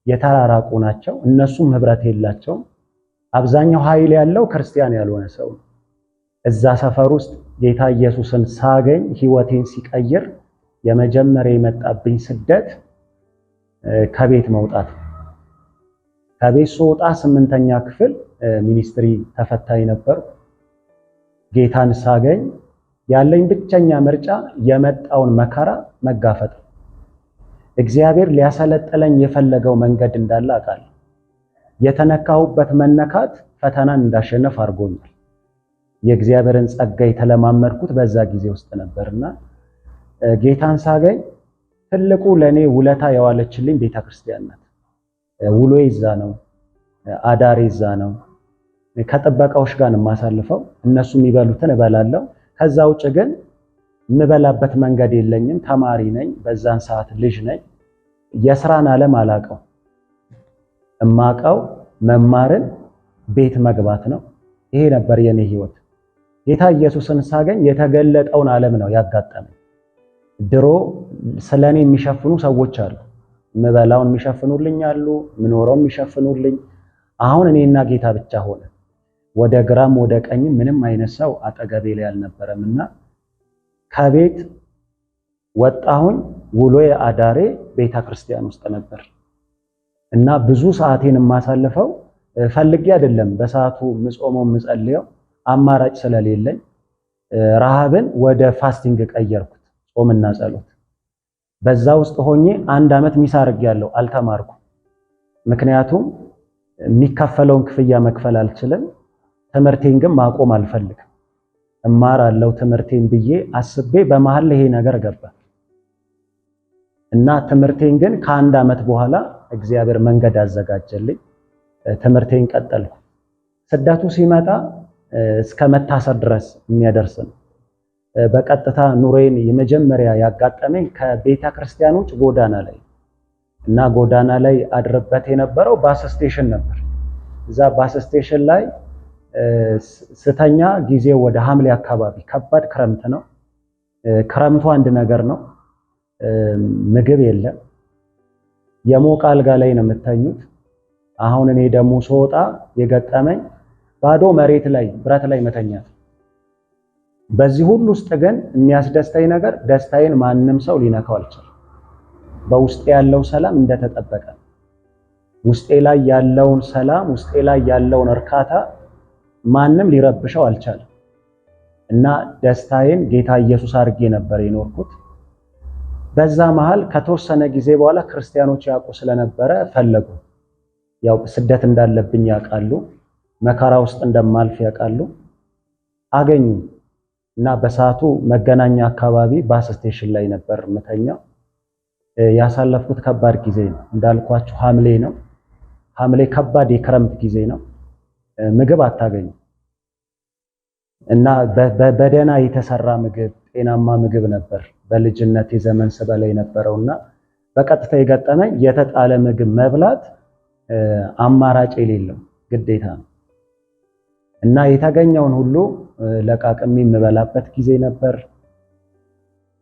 የተራራቁ ናቸው። እነሱም ህብረት የላቸውም። አብዛኛው ኃይል ያለው ክርስቲያን ያልሆነ ሰው ነው። እዛ ሰፈር ውስጥ ጌታ ኢየሱስን ሳገኝ ህይወቴን ሲቀይር የመጀመሪያ የመጣብኝ ስደት ከቤት መውጣት። ከቤት ስወጣ 8ኛ ክፍል ሚኒስትሪ ተፈታኝ ነበር። ጌታን ሳገኝ ያለኝ ብቸኛ ምርጫ የመጣውን መከራ መጋፈጥ። እግዚአብሔር ሊያሰለጥለኝ የፈለገው መንገድ እንዳለ አውቃለሁ። የተነካሁበት መነካት ፈተናን እንዳሸነፍ አድርጎኛል። የእግዚአብሔርን ጸጋ የተለማመድኩት በዛ ጊዜ ውስጥ ነበርና ጌታን ሳገኝ ትልቁ ለኔ ውለታ የዋለችልኝ ቤተክርስቲያን ናት። ውሎ ይዛ ነው፣ አዳሬ ይዛ ነው። ከጥበቃዎች ጋር የማሳልፈው፣ እነሱ የሚበሉትን እበላለሁ። ከዛ ውጭ ግን የምበላበት መንገድ የለኝም። ተማሪ ነኝ፣ በዛን ሰዓት ልጅ ነኝ። የስራን ዓለም አላውቀው። እማውቀው መማርን፣ ቤት መግባት ነው። ይሄ ነበር የኔ ህይወት። ጌታ ኢየሱስን ሳገኝ የተገለጠውን ዓለም ነው ያጋጠመኝ። ድሮ ስለኔ የሚሸፍኑ ሰዎች አሉ። ምበላውን የሚሸፍኑልኝ አሉ፣ ምኖረው የሚሸፍኑልኝ። አሁን እኔና ጌታ ብቻ ሆነ። ወደ ግራም ወደ ቀኝም ምንም አይነት ሰው አጠገቤ ላይ አልነበረምና ከቤት ወጣሁኝ። ውሎዬ አዳሬ ቤተክርስቲያን ውስጥ ነበር እና ብዙ ሰዓቴን የማሳልፈው ፈልጌ አይደለም። በሰዓቱ ምጾመው ምጸልየው አማራጭ ስለሌለኝ ረሃብን ወደ ፋስቲንግ ቀየርኩት፣ ጾምና ጸሎት። በዛ ውስጥ ሆኜ 1 ዓመት ሚስ አድርጌያለሁ፣ አልተማርኩም። ምክንያቱም የሚከፈለውን ክፍያ መክፈል አልችልም። ትምህርቴን ግን ማቆም አልፈልግም። እማራለሁ ትምህርቴን ብዬ አስቤ በመሃል ይሄ ነገር ገባ እና ትምህርቴን ግን ከ1 ዓመት በኋላ እግዚአብሔር መንገድ አዘጋጀልኝ። ትምህርቴን ቀጠልኩ። ስደቱ ሲመጣ እስከ መታሰር ድረስ የሚያደርስ ነው። በቀጥታ ኑሮዬን የመጀመሪያ ያጋጠመኝ ከቤተ ክርስቲያን ውጭ ጎዳና ላይ እና ጎዳና ላይ አድርበት የነበረው ባስ ስቴሽን ነበር። እዛ ባስ ስቴሽን ላይ ስተኛ ጊዜው ወደ ሐምሌ አካባቢ፣ ከባድ ክረምት ነው። ክረምቱ አንድ ነገር ነው፣ ምግብ የለም። የሞቀ አልጋ ላይ ነው የምተኙት። አሁን እኔ ደግሞ ስወጣ የገጠመኝ ባዶ መሬት ላይ ብረት ላይ መተኛት። በዚህ ሁሉ ውስጥ ግን የሚያስደስተኝ ነገር ደስታዬን ማንም ሰው ሊነካው አልቻለም። በውስጤ ያለው ሰላም እንደተጠበቀ፣ ውስጤ ላይ ያለውን ሰላም፣ ውስጤ ላይ ያለውን እርካታ ማንም ሊረብሸው አልቻለም እና ደስታዬን ጌታ ኢየሱስ አድርጌ ነበር የኖርኩት። በዛ መሃል ከተወሰነ ጊዜ በኋላ ክርስቲያኖች ያውቁ ስለነበረ ፈለጉ። ያው ስደት እንዳለብኝ ያውቃሉ፣ መከራ ውስጥ እንደማልፍ ያውቃሉ። አገኙ። እና በሰዓቱ መገናኛ አካባቢ ባስ ስቴሽን ላይ ነበር ምተኛው። ያሳለፍኩት ከባድ ጊዜ ነው። እንዳልኳችሁ ሐምሌ ነው። ሐምሌ ከባድ የክረምት ጊዜ ነው። ምግብ አታገኙ እና በደህና የተሰራ ምግብ ጤናማ ምግብ ነበር በልጅነት የዘመን ስበላ የነበረውና በቀጥታ የገጠመኝ የተጣለ ምግብ መብላት አማራጭ የሌለው ግዴታ ነው እና የተገኘውን ሁሉ ለቃቅሜ የምበላበት ጊዜ ነበር።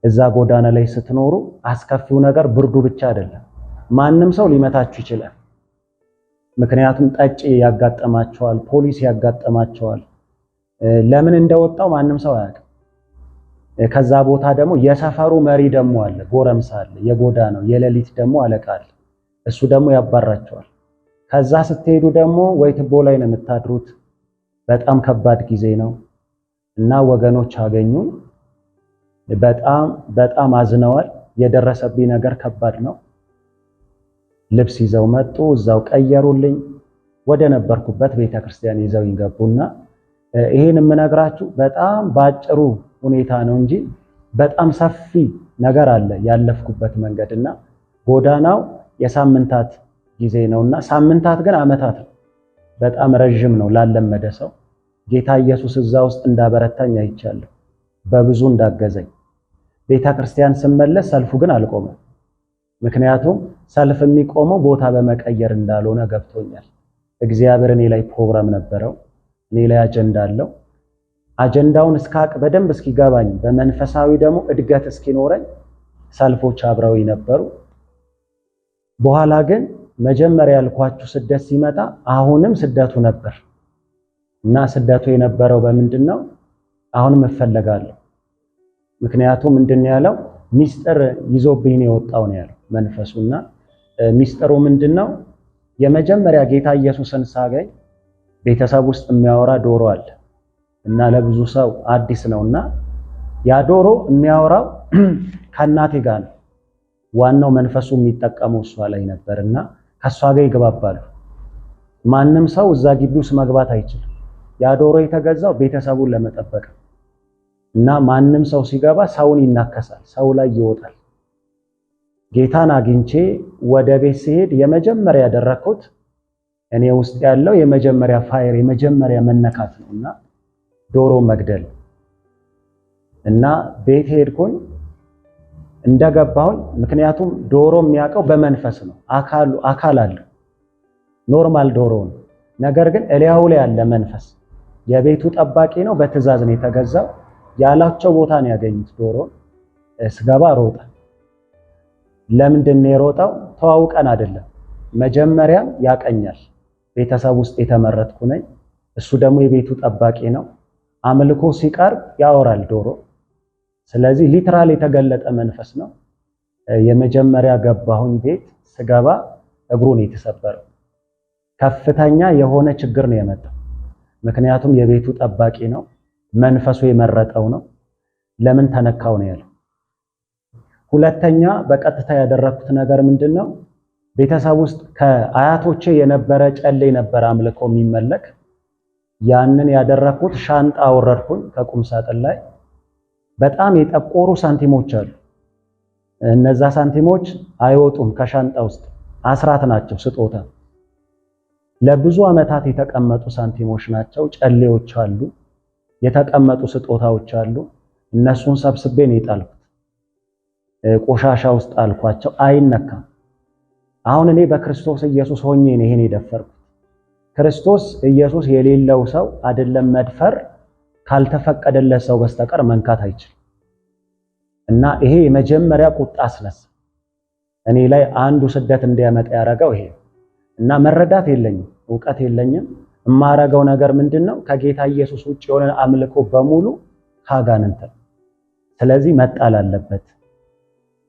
እዛ ጎዳና ላይ ስትኖሩ አስከፊው ነገር ብርዱ ብቻ አይደለም፣ ማንም ሰው ሊመታችሁ ይችላል። ምክንያቱም ጠጪ ያጋጠማቸዋል፣ ፖሊስ ያጋጠማቸዋል። ለምን እንደወጣው ማንም ሰው አያውቅም። ከዛ ቦታ ደግሞ የሰፈሩ መሪ ደግሞ አለ፣ ጎረምሳ አለ፣ የጎዳናው የሌሊት ደግሞ አለቃ አለ። እሱ ደግሞ ያባራቸዋል። ከዛ ስትሄዱ ደግሞ ወይ ትቦ ላይ ነው የምታድሩት። በጣም ከባድ ጊዜ ነው እና ወገኖች አገኙ። በጣም አዝነዋል። የደረሰብኝ ነገር ከባድ ነው። ልብስ ይዘው መጡ፣ እዛው ቀየሩልኝ። ወደ ነበርኩበት ቤተክርስቲያን ይዘው ይገቡና ይሄን የምነግራችሁ በጣም ባጭሩ ሁኔታ ነው እንጂ በጣም ሰፊ ነገር አለ ያለፍኩበት መንገድና ጎዳናው የሳምንታት ጊዜ ነውና ሳምንታት ግን ዓመታት ነው። በጣም ረጅም ነው ላለመደ ሰው። ጌታ ኢየሱስ እዛ ውስጥ እንዳበረታኝ አይቻለሁ፣ በብዙ እንዳገዘኝ። ቤተክርስቲያን ስመለስ ሰልፉ ግን አልቆመም። ምክንያቱም ሰልፍ የሚቆመው ቦታ በመቀየር እንዳልሆነ ገብቶኛል። እግዚአብሔር እኔ ላይ ፕሮግራም ነበረው፣ እኔ ላይ አጀንዳ አለው። አጀንዳውን እስካቅ በደንብ እስኪገባኝ በመንፈሳዊ ደግሞ እድገት እስኪኖረኝ ሰልፎች አብረው ነበሩ። በኋላ ግን መጀመሪያ ያልኳችሁ ስደት ሲመጣ አሁንም ስደቱ ነበር እና ስደቱ የነበረው በምንድን ነው? አሁንም እፈለጋለሁ። ምክንያቱም ምንድን ያለው ሚስጥር ይዞብኝ ነው የወጣው ነው ያለው መንፈሱና ሚስጥሩ ምንድነው? የመጀመሪያ ጌታ ኢየሱስን ሳገኝ ቤተሰብ ውስጥ የሚያወራ ዶሮ አለ እና ለብዙ ሰው አዲስ ነውና ያ ዶሮ የሚያወራው ከእናቴ ጋር ነው። ዋናው መንፈሱ የሚጠቀመው እሷ ላይ ነበርና ከሷ ጋር ይግባባሉ። ማንም ሰው እዛ ግቢ ውስጥ መግባት አይችልም። ያ ዶሮ የተገዛው ቤተሰቡን ለመጠበቅ እና ማንም ሰው ሲገባ ሰውን ይናከሳል፣ ሰው ላይ ይወጣል። ጌታን አግኝቼ ወደ ቤት ሲሄድ የመጀመሪያ ያደረኩት እኔ ውስጥ ያለው የመጀመሪያ ፋየር የመጀመሪያ መነካት ነውና ዶሮ መግደል እና ቤት ሄድኩኝ። እንደገባሁኝ ምክንያቱም ዶሮ የሚያውቀው በመንፈስ ነው፣ አካል አለው ኖርማል ዶሮ ነው። ነገር ግን እሊያው ላይ ያለ መንፈስ የቤቱ ጠባቂ ነው። በትዕዛዝ ነው የተገዛው። ያላቸው ቦታ ነው ያገኙት። ዶሮ ስገባ ሮጠ። ለምንድን ነው የሮጠው? ተዋውቀን አይደለም። መጀመሪያም ያቀኛል። ቤተሰብ ውስጥ የተመረጥኩ ነኝ። እሱ ደግሞ የቤቱ ጠባቂ ነው። አምልኮ ሲቀርብ ያወራል ዶሮ። ስለዚህ ሊትራል የተገለጠ መንፈስ ነው። የመጀመሪያ ገባሁኝ ቤት። ስገባ እግሩን የተሰበረው ከፍተኛ የሆነ ችግር ነው የመጣው። ምክንያቱም የቤቱ ጠባቂ ነው፣ መንፈሱ የመረጠው ነው። ለምን ተነካው ነው ያለው። ሁለተኛ በቀጥታ ያደረኩት ነገር ምንድነው? ቤተሰብ ውስጥ ከአያቶቼ የነበረ ጨሌ ነበር አምልኮ የሚመለክ። ያንን ያደረኩት ሻንጣ አወረድኩኝ ከቁም ሳጥን ላይ። በጣም የጠቆሩ ሳንቲሞች አሉ። እነዛ ሳንቲሞች አይወጡም ከሻንጣ ውስጥ፣ አስራት ናቸው፣ ስጦታ ለብዙ ዓመታት የተቀመጡ ሳንቲሞች ናቸው። ጨሌዎች አሉ፣ የተቀመጡ ስጦታዎች አሉ። እነሱን ሰብስቤ ነው የጣልኩት። ቆሻሻ ውስጥ አልኳቸው። አይነካም። አሁን እኔ በክርስቶስ ኢየሱስ ሆኜ ነው ይሄን የደፈርኩት። ክርስቶስ ኢየሱስ የሌለው ሰው አይደለም መድፈር፣ ካልተፈቀደለት ሰው በስተቀር መንካት አይችልም። እና ይሄ የመጀመሪያ ቁጣ አስነሳ እኔ ላይ። አንዱ ስደት እንዲያመጣ ያደረገው ይሄ እና መረዳት የለኝም፣ ዕውቀት የለኝም። የማረገው ነገር ምንድነው? ከጌታ ኢየሱስ ውጭ የሆነ አምልኮ በሙሉ ካጋንንት። ስለዚህ መጣል አለበት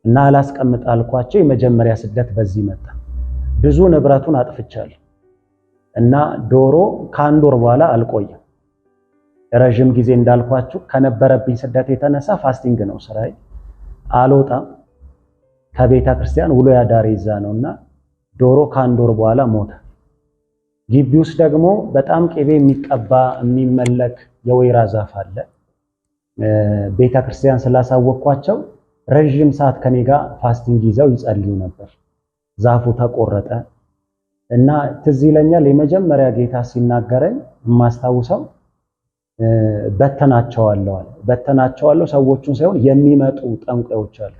እና አላስቀምጥ አልኳቸው። የመጀመሪያ ስደት በዚህ መጣ። ብዙ ንብረቱን አጥፍቻለሁ እና ዶሮ ከአንድ ወር በኋላ አልቆየም። ረጅም ጊዜ እንዳልኳችሁ ከነበረብኝ ስደት የተነሳ ፋስቲንግ ነው ስራዬ። አልወጣም ከቤተ ክርስቲያን ውሎ ያዳሪ ይዛ ነውና ዶሮ ከአንድ ወር በኋላ ሞተ። ግቢ ውስጥ ደግሞ በጣም ቅቤ የሚቀባ የሚመለክ የወይራ ዛፍ አለ። ቤተክርስቲያን ስላሳወቅኳቸው ረጅም ሰዓት ከኔ ጋር ፋስቲንግ ይዘው ይጸልዩ ነበር። ዛፉ ተቆረጠ እና ትዝ ይለኛል የመጀመሪያ ጌታ ሲናገረኝ የማስታውሰው በተናቸዋለሁ ሰዎቹን ሳይሆን የሚመጡ ጠንቋዮች አሉ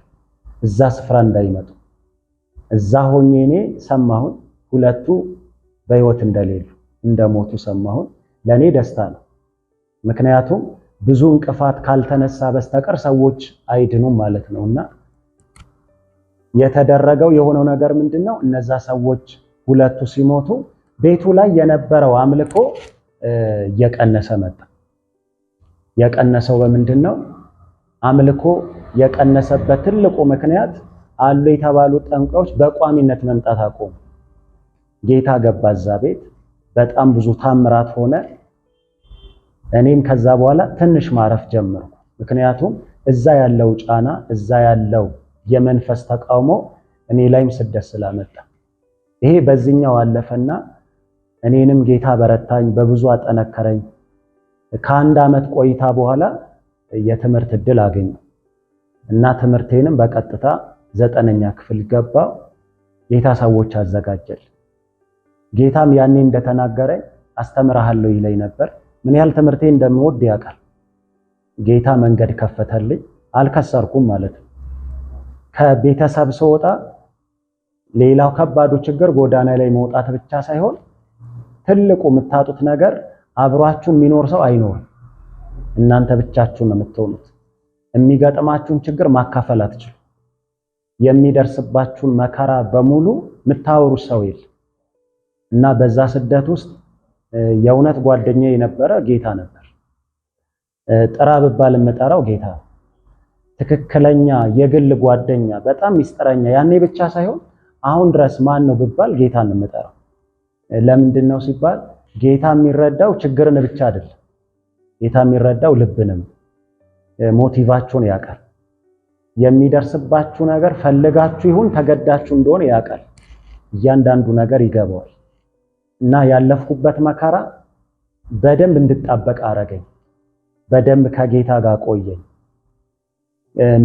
እዛ ስፍራ እንዳይመጡ። እዛ ሆኜ እኔ ሰማሁን ሁለቱ በህይወት እንደሌሉ እንደሞቱ ሰማሁን። ለኔ ደስታ ነው። ምክንያቱም ብዙ እንቅፋት ካልተነሳ በስተቀር ሰዎች አይድኑም ማለት ነውና የተደረገው የሆነው ነገር ምንድነው? እነዛ ሰዎች ሁለቱ ሲሞቱ ቤቱ ላይ የነበረው አምልኮ እየቀነሰ መጣ። የቀነሰው በምንድነው? አምልኮ የቀነሰበት ትልቁ ምክንያት አሉ የተባሉ ጠንቋዮች በቋሚነት መምጣት አቆሙ። ጌታ ገባ እዛ ቤት፣ በጣም ብዙ ታምራት ሆነ። እኔም ከዛ በኋላ ትንሽ ማረፍ ጀመርኩ። ምክንያቱም እዛ ያለው ጫና፣ እዛ ያለው የመንፈስ ተቃውሞ እኔ ላይም ስደት ስላመጣ ይሄ በዚህኛው አለፈና እኔንም ጌታ በረታኝ፣ በብዙ አጠነከረኝ። ከአንድ ዓመት ቆይታ በኋላ የትምህርት እድል አገኘሁ እና ትምህርቴንም በቀጥታ 9ኛ ክፍል ገባሁ። ጌታ ሰዎች አዘጋጀል። ጌታም ያኔ እንደተናገረኝ አስተምርሃለሁ ይለኝ ነበር። ምን ያህል ትምህርቴ እንደምወድ ያውቃል። ጌታ መንገድ ከፈተልኝ። አልከሰርኩም ማለት ነው። ከቤተሰብ ስወጣ ሌላው ከባዱ ችግር ጎዳና ላይ መውጣት ብቻ ሳይሆን ትልቁ የምታጡት ነገር አብሯችሁ የሚኖር ሰው አይኖርም። እናንተ ብቻችሁን ነው የምትሆኑት። የሚገጥማችሁን ችግር ማካፈል አትችሉ። የሚደርስባችሁን መከራ በሙሉ የምታወሩ ሰው የለም እና በዛ ስደት ውስጥ የእውነት ጓደኛዬ የነበረ ጌታ ነበር። ጥራ ብባል የምጠራው ጌታ ነው። ትክክለኛ የግል ጓደኛ፣ በጣም ሚስጥረኛ። ያኔ ብቻ ሳይሆን አሁን ድረስ ማን ነው ብባል ጌታን ነው የምጠራው። ለምንድን ነው ሲባል ጌታ የሚረዳው ችግርን ብቻ አይደለም። ጌታ የሚረዳው ልብንም፣ ሞቲቫችሁን ያውቃል። የሚደርስባችሁ ነገር ፈልጋችሁ ይሁን ተገዳችሁ እንደሆነ ያውቃል። እያንዳንዱ ነገር ይገባዋል እና ያለፍኩበት መከራ በደንብ እንድጣበቅ አረገኝ። በደንብ ከጌታ ጋር ቆየኝ።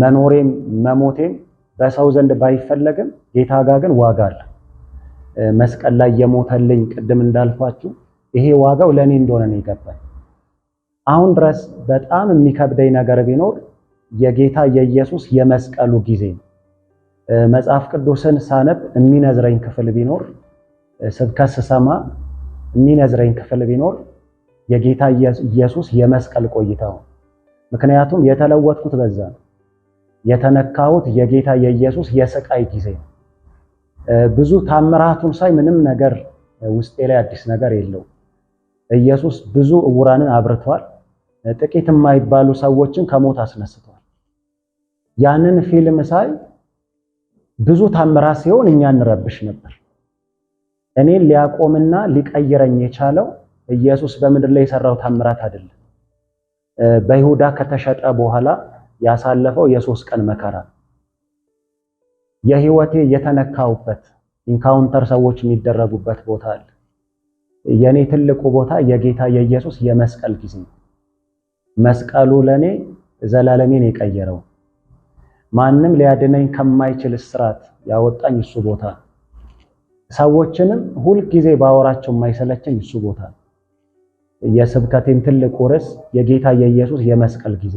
መኖሬም መሞቴም በሰው ዘንድ ባይፈለግም ጌታ ጋር ግን ዋጋ አለ። መስቀል ላይ የሞተልኝ ቅድም እንዳልኳችሁ ይሄ ዋጋው ለኔ እንደሆነ ነው ይገባል። አሁን ድረስ በጣም የሚከብደኝ ነገር ቢኖር የጌታ የኢየሱስ የመስቀሉ ጊዜ ነው። መጽሐፍ ቅዱስን ሳነብ የሚነዝረኝ ክፍል ቢኖር፣ ስብከት ስሰማ የሚነዝረኝ ክፍል ቢኖር የጌታ ኢየሱስ የመስቀል ቆይታው። ምክንያቱም የተለወጥኩት በዛ ነው። የተነካሁት የጌታ የኢየሱስ የስቃይ ጊዜ ነው። ብዙ ታምራቱን ሳይ ምንም ነገር ውስጤ ላይ አዲስ ነገር የለው። ኢየሱስ ብዙ ዕውራንን አብርቷል። ጥቂት የማይባሉ ሰዎችን ከሞት አስነስቷል። ያንን ፊልም ሳይ ብዙ ታምራት ሲሆን እኛ እንረብሽ ነበር። እኔን ሊያቆምና ሊቀይረኝ የቻለው ኢየሱስ በምድር ላይ የሰራው ታምራት አይደለም። በይሁዳ ከተሸጠ በኋላ ያሳለፈው የ3 ቀን መከራ፣ የህይወቴ የተነካውበት ኢንካውንተር ሰዎች የሚደረጉበት ቦታ አለ። የኔ ትልቁ ቦታ የጌታ የኢየሱስ የመስቀል ጊዜ። መስቀሉ ለኔ ዘላለሜን የቀየረው፣ ማንም ሊያድነኝ ከማይችል እስራት ያወጣኝ እሱ ቦታ፣ ሰዎችንም ሁል ጊዜ ባወራቸው የማይሰለቸኝ እሱ ቦታ። የስብከቴም ትልቁ ርዕስ የጌታ የኢየሱስ የመስቀል ጊዜ።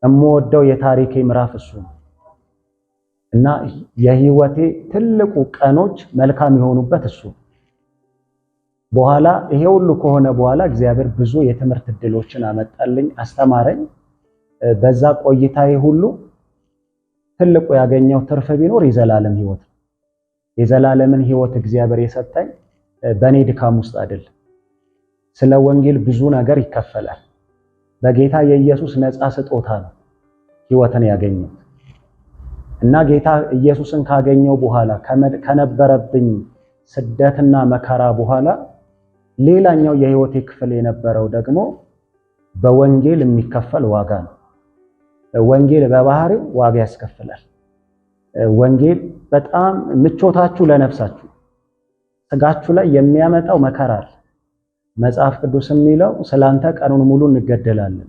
እምወደው የታሪኬ ምዕራፍ እሱ ነው እና የህይወቴ ትልቁ ቀኖች መልካም የሆኑበት እሱ። በኋላ ይሄ ሁሉ ከሆነ በኋላ እግዚአብሔር ብዙ የትምህርት ዕድሎችን አመጣልኝ፣ አስተማረኝ። በዛ ቆይታዬ ሁሉ ትልቁ ያገኘው ትርፍ ቢኖር የዘላለም ህይወት ነው። የዘላለምን ህይወት እግዚአብሔር የሰጠኝ በኔ ድካም ውስጥ አይደለም። ስለ ወንጌል ብዙ ነገር ይከፈላል። በጌታ የኢየሱስ ነፃ ስጦታ ነው ህይወትን ያገኘው እና ጌታ ኢየሱስን ካገኘው በኋላ ከነበረብኝ ስደትና መከራ በኋላ ሌላኛው የህይወቴ ክፍል የነበረው ደግሞ በወንጌል የሚከፈል ዋጋ ነው። ወንጌል በባህሪው ዋጋ ያስከፍላል። ወንጌል በጣም ምቾታችሁ ለነፍሳችሁ፣ ስጋችሁ ላይ የሚያመጣው መከራ አለ። መጽሐፍ ቅዱስ የሚለው ስላንተ ቀኑን ሙሉ እንገደላለን፣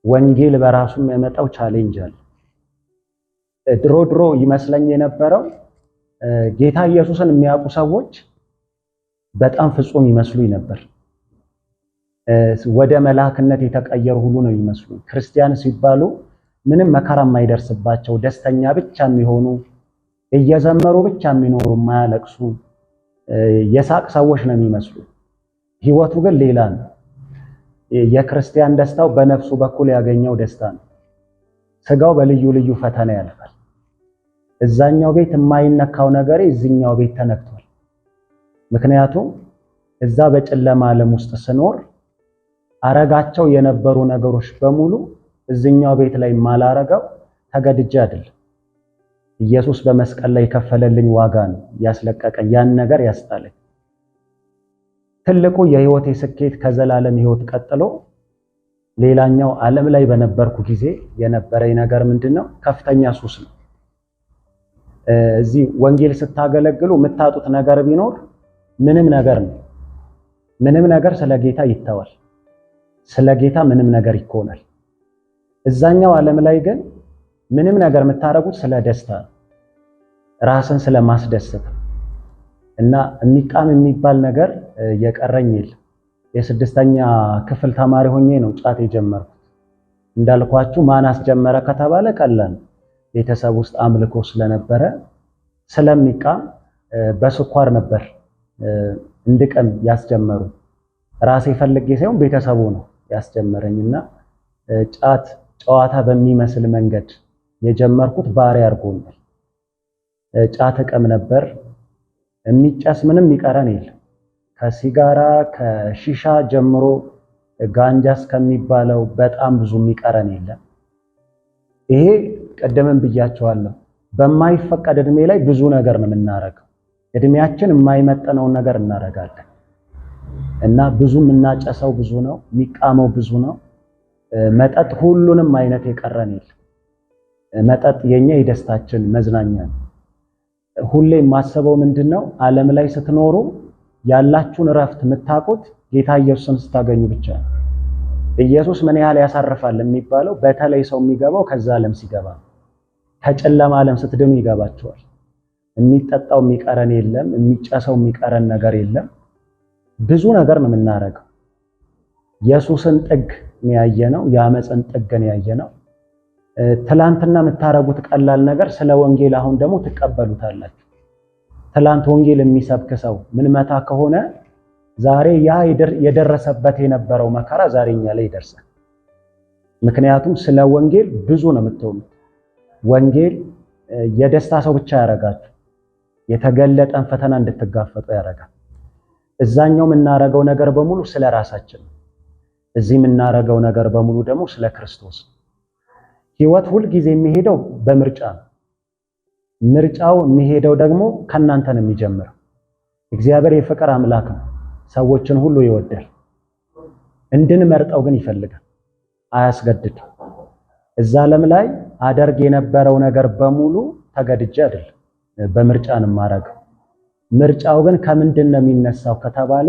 ወንጌል በራሱ የሚያመጣው ቻሌንጅ አለ። ድሮ ይመስለኝ የነበረው ጌታ ኢየሱስን የሚያውቁ ሰዎች በጣም ፍጹም ይመስሉኝ ነበር። ወደ መላእክነት የተቀየሩ ሁሉ ነው ይመስሉ። ክርስቲያን ሲባሉ ምንም መከራ የማይደርስባቸው ደስተኛ ብቻ የሚሆኑ እየዘመሩ ብቻ የሚኖሩ የማያለቅሱ የሳቅ ሰዎች ነው የሚመስሉ። ህይወቱ ግን ሌላ ነው። የክርስቲያን ደስታው በነፍሱ በኩል ያገኘው ደስታ ነው። ስጋው በልዩ ልዩ ፈተና ያልፋል። እዛኛው ቤት የማይነካው ነገር እዚህኛው ቤት ተነክቷል። ምክንያቱም እዛ በጨለማ ዓለም ውስጥ ስኖር አረጋቸው የነበሩ ነገሮች በሙሉ እዚህኛው ቤት ላይ ማላረገው ተገድጄ አይደለም። ኢየሱስ በመስቀል ላይ የከፈለልኝ ዋጋ ነው ያስለቀቀኝ፣ ያን ነገር ያስጣለኝ። ትልቁ የህይወቴ ስኬት ከዘላለም ህይወት ቀጥሎ ሌላኛው ዓለም ላይ በነበርኩ ጊዜ የነበረኝ ነገር ምንድነው? ከፍተኛ ሱስ ነው። እዚህ ወንጌል ስታገለግሉ የምታጡት ነገር ቢኖር ምንም ነገር ነው። ምንም ነገር ስለ ጌታ ይተዋል። ስለ ጌታ ምንም ነገር ይኮናል። እዛኛው ዓለም ላይ ግን ምንም ነገር የምታረጉት ስለ ደስታ ነው፣ ራስን ስለማስደሰት እና የሚቃም የሚባል ነገር የቀረኝ የለም። የስድስተኛ ክፍል ተማሪ ሆኜ ነው ጫት የጀመርኩት። እንዳልኳችሁ ማን አስጀመረ ከተባለ ቀላል፣ ቤተሰብ ውስጥ አምልኮ ስለነበረ ስለሚቃም በስኳር ነበር እንድቀም ያስጀመሩ። ራሴ ፈልጌ ሳይሆን ቤተሰቡ ነው ያስጀመረኝና ጫት ጨዋታ በሚመስል መንገድ የጀመርኩት ባሪ አድርጎኛል። ጫት እቀም ነበር። የሚጨስ ምንም ይቀረን የለም። ከሲጋራ ከሺሻ ጀምሮ ጋንጃ እስከሚባለው በጣም ብዙ የሚቀረን የለም። ይሄ ቀደምን ብያቸዋለሁ። በማይፈቀድ እድሜ ላይ ብዙ ነገር ነው የምናረገው። እድሜያችን የማይመጠነውን ነገር እናረጋለን እና ብዙ የምናጨሰው ብዙ ነው፣ የሚቃመው ብዙ ነው። መጠጥ ሁሉንም አይነት የቀረን የለም። መጠጥ የኛ የደስታችን መዝናኛ ነው። ሁሌ የማስበው ምንድነው? ዓለም ላይ ስትኖሩ ያላችሁን እረፍት የምታውቁት ጌታ ኢየሱስን ስታገኙ ብቻ ነው። ኢየሱስ ምን ያህል ያሳርፋል የሚባለው በተለይ ሰው የሚገባው ከዛ ዓለም ሲገባ፣ ከጨለማ ዓለም ስትድኑ ይገባቸዋል። የሚጠጣው የሚቀረን የለም፣ የሚጨሰው የሚቀረን ነገር የለም። ብዙ ነገር ነው የምናረገው። ኢየሱስን ጥግ ያየነው፣ የአመፅን ጥግን ያየነው። ትላንትና የምታረጉት ቀላል ነገር ስለ ወንጌል አሁን ደግሞ ትቀበሉታላችሁ። ትላንት ወንጌል የሚሰብክ ሰው ምን መታ ከሆነ ዛሬ ያ የደረሰበት የነበረው መከራ ዛሬኛ ላይ ይደርሳል። ምክንያቱም ስለ ወንጌል ብዙ ነው የምትሆኑት። ወንጌል የደስታ ሰው ብቻ ያረጋችሁ፣ የተገለጠን ፈተና እንድትጋፈጡ ያረጋል። እዛኛው የምናረገው ነገር በሙሉ ስለ ራሳችን፣ እዚህ የምናረገው ነገር በሙሉ ደግሞ ስለ ክርስቶስ። ህይወት ሁል ጊዜ የሚሄደው በምርጫ ነው። ምርጫው የሚሄደው ደግሞ ከናንተ ነው የሚጀምረው። እግዚአብሔር የፍቅር አምላክ ነው። ሰዎችን ሁሉ ይወዳል። እንድንመርጠው ግን ይፈልጋል፣ አያስገድድም። እዛ ዓለም ላይ አደርግ የነበረው ነገር በሙሉ ተገድጄ አይደለም፣ በምርጫ ነው የማረገው። ምርጫው ግን ከምንድን ነው የሚነሳው ከተባለ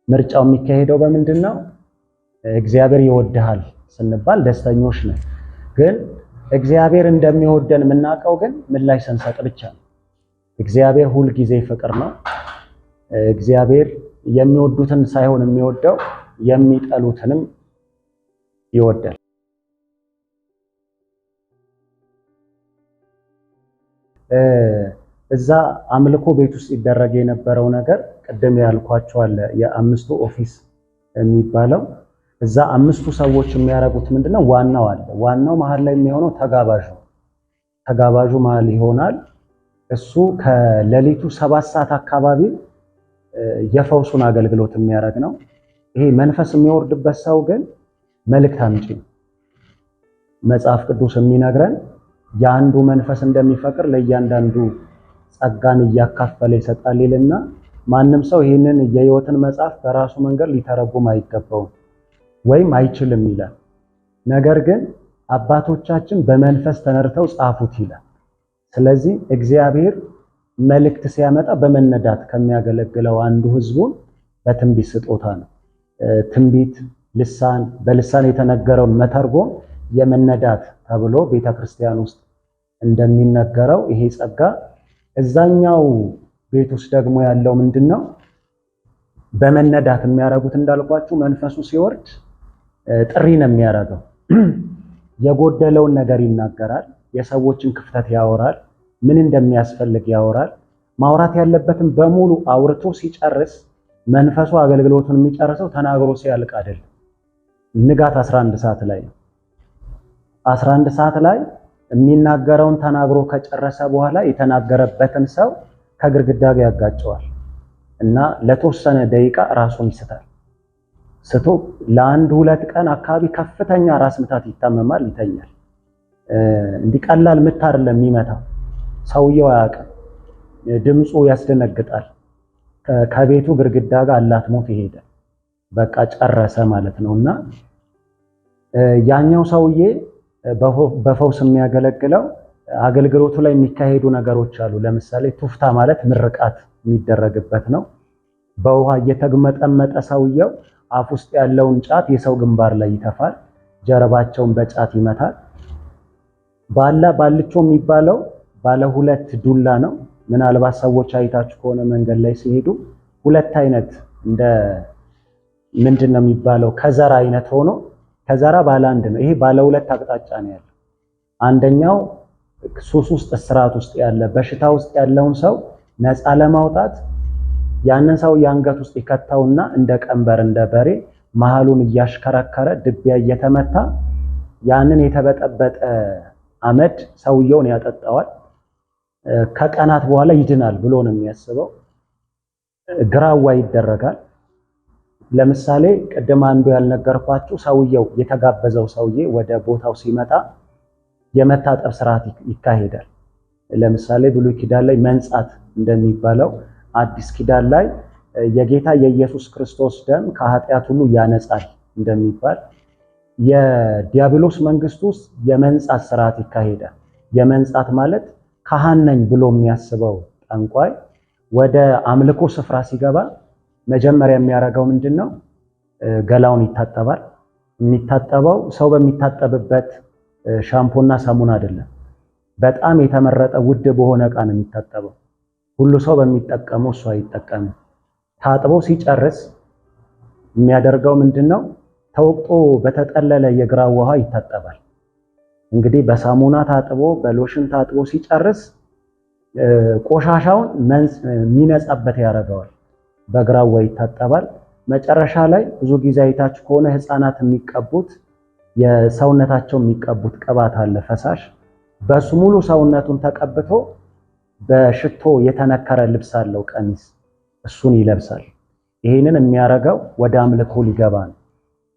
ምርጫው የሚካሄደው በምንድን ነው? እግዚአብሔር ይወድሃል ስንባል ደስተኞች ነን። ግን እግዚአብሔር እንደሚወደን የምናውቀው ግን ምላሽ ስንሰጥ ብቻ ነው። እግዚአብሔር ሁል ጊዜ ፍቅር ነው። እግዚአብሔር የሚወዱትን ሳይሆን የሚወደው የሚጠሉትንም ይወዳል። እዛ አምልኮ ቤት ውስጥ ይደረግ የነበረው ነገር ቅድም ያልኳቸው አለ፣ የአምስቱ ኦፊስ የሚባለው እዛ አምስቱ ሰዎች የሚያረጉት ምንድነው? ዋናው አለ። ዋናው መሃል ላይ የሚሆነው ተጋባዡ መሃል ይሆናል። እሱ ከሌሊቱ 7 ሰዓት አካባቢ የፈውሱን አገልግሎት የሚያደርግ ነው። ይሄ መንፈስ የሚወርድበት ሰው ግን መልእክት አምጪ ነው። መጽሐፍ ቅዱስ የሚነግረን የአንዱ መንፈስ እንደሚፈቅር ለእያንዳንዱ ጸጋን እያካፈለ ይሰጣል ይልና ማንም ሰው ይህንን የሕይወትን መጽሐፍ በራሱ መንገድ ሊተረጉም አይገባውም ወይም አይችልም ይላል። ነገር ግን አባቶቻችን በመንፈስ ተነርተው ጻፉት ይላል። ስለዚህ እግዚአብሔር መልእክት ሲያመጣ በመነዳት ከሚያገለግለው አንዱ ህዝቡን በትንቢት ስጦታ ነው። ትንቢት በልሳን የተነገረውን መተርጎም የመነዳት ተብሎ ቤተክርስቲያን ውስጥ እንደሚነገረው ይሄ ጸጋ እዛኛው ቤት ውስጥ ደግሞ ያለው ምንድነው? በመነዳት የሚያረጉት እንዳልኳችሁ መንፈሱ ሲወርድ ጥሪ ነው የሚያረገው። የጎደለውን ነገር ይናገራል፣ የሰዎችን ክፍተት ያወራል፣ ምን እንደሚያስፈልግ ያወራል። ማውራት ያለበትን በሙሉ አውርቶ ሲጨርስ መንፈሱ አገልግሎቱን የሚጨርሰው ተናግሮ ሲያልቅ አይደለም። ንጋት 11 ሰዓት ላይ ነው። 11 ሰዓት ላይ የሚናገረውን ተናግሮ ከጨረሰ በኋላ የተናገረበትን ሰው ከግድግዳ ጋር ያጋጨዋል እና ለተወሰነ ደቂቃ ራሱን ይስታል። ስቶ ለአንድ 2 ቀን አካባቢ ከፍተኛ ራስ ምታት ይታመማል፣ ይተኛል። እንዲህ ቀላል ምት አይደለም የሚመታው። ሰውየው አያውቅም። ድምፁ ያስደነግጣል። ከቤቱ ግድግዳ ጋር አላትሞት ይሄዳል። በቃ ጨረሰ ማለት ነውና ያኛው ሰውዬ በፈውስ የሚያገለግለው አገልግሎቱ ላይ የሚካሄዱ ነገሮች አሉ። ለምሳሌ ቱፍታ ማለት ምርቃት የሚደረግበት ነው። በውሃ እየተግመጠመጠ ሰውየው አፍ ውስጥ ያለውን ጫት የሰው ግንባር ላይ ይተፋል፣ ጀርባቸውን በጫት ይመታል። ባልቾ የሚባለው ባለ 2 ዱላ ነው። ምናልባት ሰዎች አይታችሁ ከሆነ መንገድ ላይ ሲሄዱ 2 አይነት እንደ ምንድነው የሚባለው ከዘራ አይነት ሆኖ ከዘራ ባለ 1 ነው። ይሄ ባለ 2 አቅጣጫ ነው ያለው። አንደኛው ሱስ ውስጥ እስራት ውስጥ ያለ በሽታ ውስጥ ያለውን ሰው ነፃ ለማውጣት ያንን ሰው የአንገት ውስጥ ይከታውና እንደ ቀንበር እንደ በሬ መሃሉን እያሽከረከረ ድቢያ እየተመታ ያንን የተበጠበጠ አመድ ሰውየውን ያጠጣዋል። ከቀናት በኋላ ይድናል ብሎ ነው የሚያስበው። ግራዋ ይደረጋል። ለምሳሌ ቅድም አንዱ ያልነገርኳችሁ ሰውየው የተጋበዘው ሰውዬ ወደ ቦታው ሲመጣ የመታጠብ ስርዓት ይካሄዳል። ለምሳሌ ብሉይ ኪዳን ላይ መንጻት እንደሚባለው አዲስ ኪዳን ላይ የጌታ የኢየሱስ ክርስቶስ ደም ከኃጢአት ሁሉ ያነጻል እንደሚባል የዲያብሎስ መንግስት ውስጥ የመንጻት ስርዓት ይካሄዳል። የመንጻት ማለት ካህን ነኝ ብሎ የሚያስበው ጠንቋይ ወደ አምልኮ ስፍራ ሲገባ መጀመሪያ የሚያደርገው ምንድነው? ገላውን ይታጠባል። የሚታጠበው ሰው በሚታጠብበት ሻምፖና ሳሙና አይደለም። በጣም የተመረጠ ውድ በሆነ ዕቃ ነው የሚታጠበው። ሁሉ ሰው በሚጠቀመው እሱ አይጠቀምም። ታጥቦ ሲጨርስ የሚያደርገው ምንድነው? ተወቅጦ በተጠለለ የግራው ውሃ ይታጠባል። እንግዲህ በሳሙና ታጥቦ በሎሽን ታጥቦ ሲጨርስ ቆሻሻውን የሚነጻበት ያደርገዋል። በግራው ውሃ ይታጠባል። መጨረሻ ላይ ብዙ ጊዜ አይታችሁ ከሆነ ህፃናት የሚቀቡት የሰውነታቸው የሚቀቡት ቅባት አለ ፈሳሽ። በሱ ሙሉ ሰውነቱን ተቀብቶ በሽቶ የተነከረ ልብስ አለው ቀሚስ፣ እሱን ይለብሳል። ይሄንን የሚያረጋው ወደ አምልኮ ሊገባ ነው።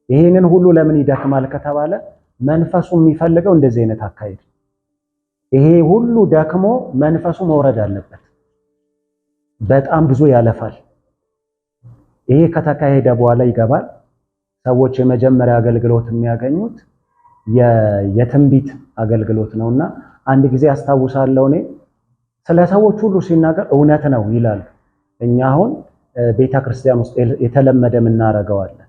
ይሄንን ሁሉ ለምን ይደክማል ከተባለ መንፈሱ የሚፈልገው እንደዚህ አይነት አካሄድ። ይሄ ሁሉ ደክሞ መንፈሱ መውረድ አለበት። በጣም ብዙ ያለፋል። ይሄ ከተካሄደ በኋላ ይገባል። ሰዎች የመጀመሪያ አገልግሎት የሚያገኙት የትንቢት አገልግሎት ነውና አንድ ጊዜ አስታውሳለሁ እኔ ስለ ሰዎች ሁሉ ሲናገር እውነት ነው ይላል። እኛ አሁን ቤተክርስቲያን ውስጥ የተለመደ እናደርገዋለን።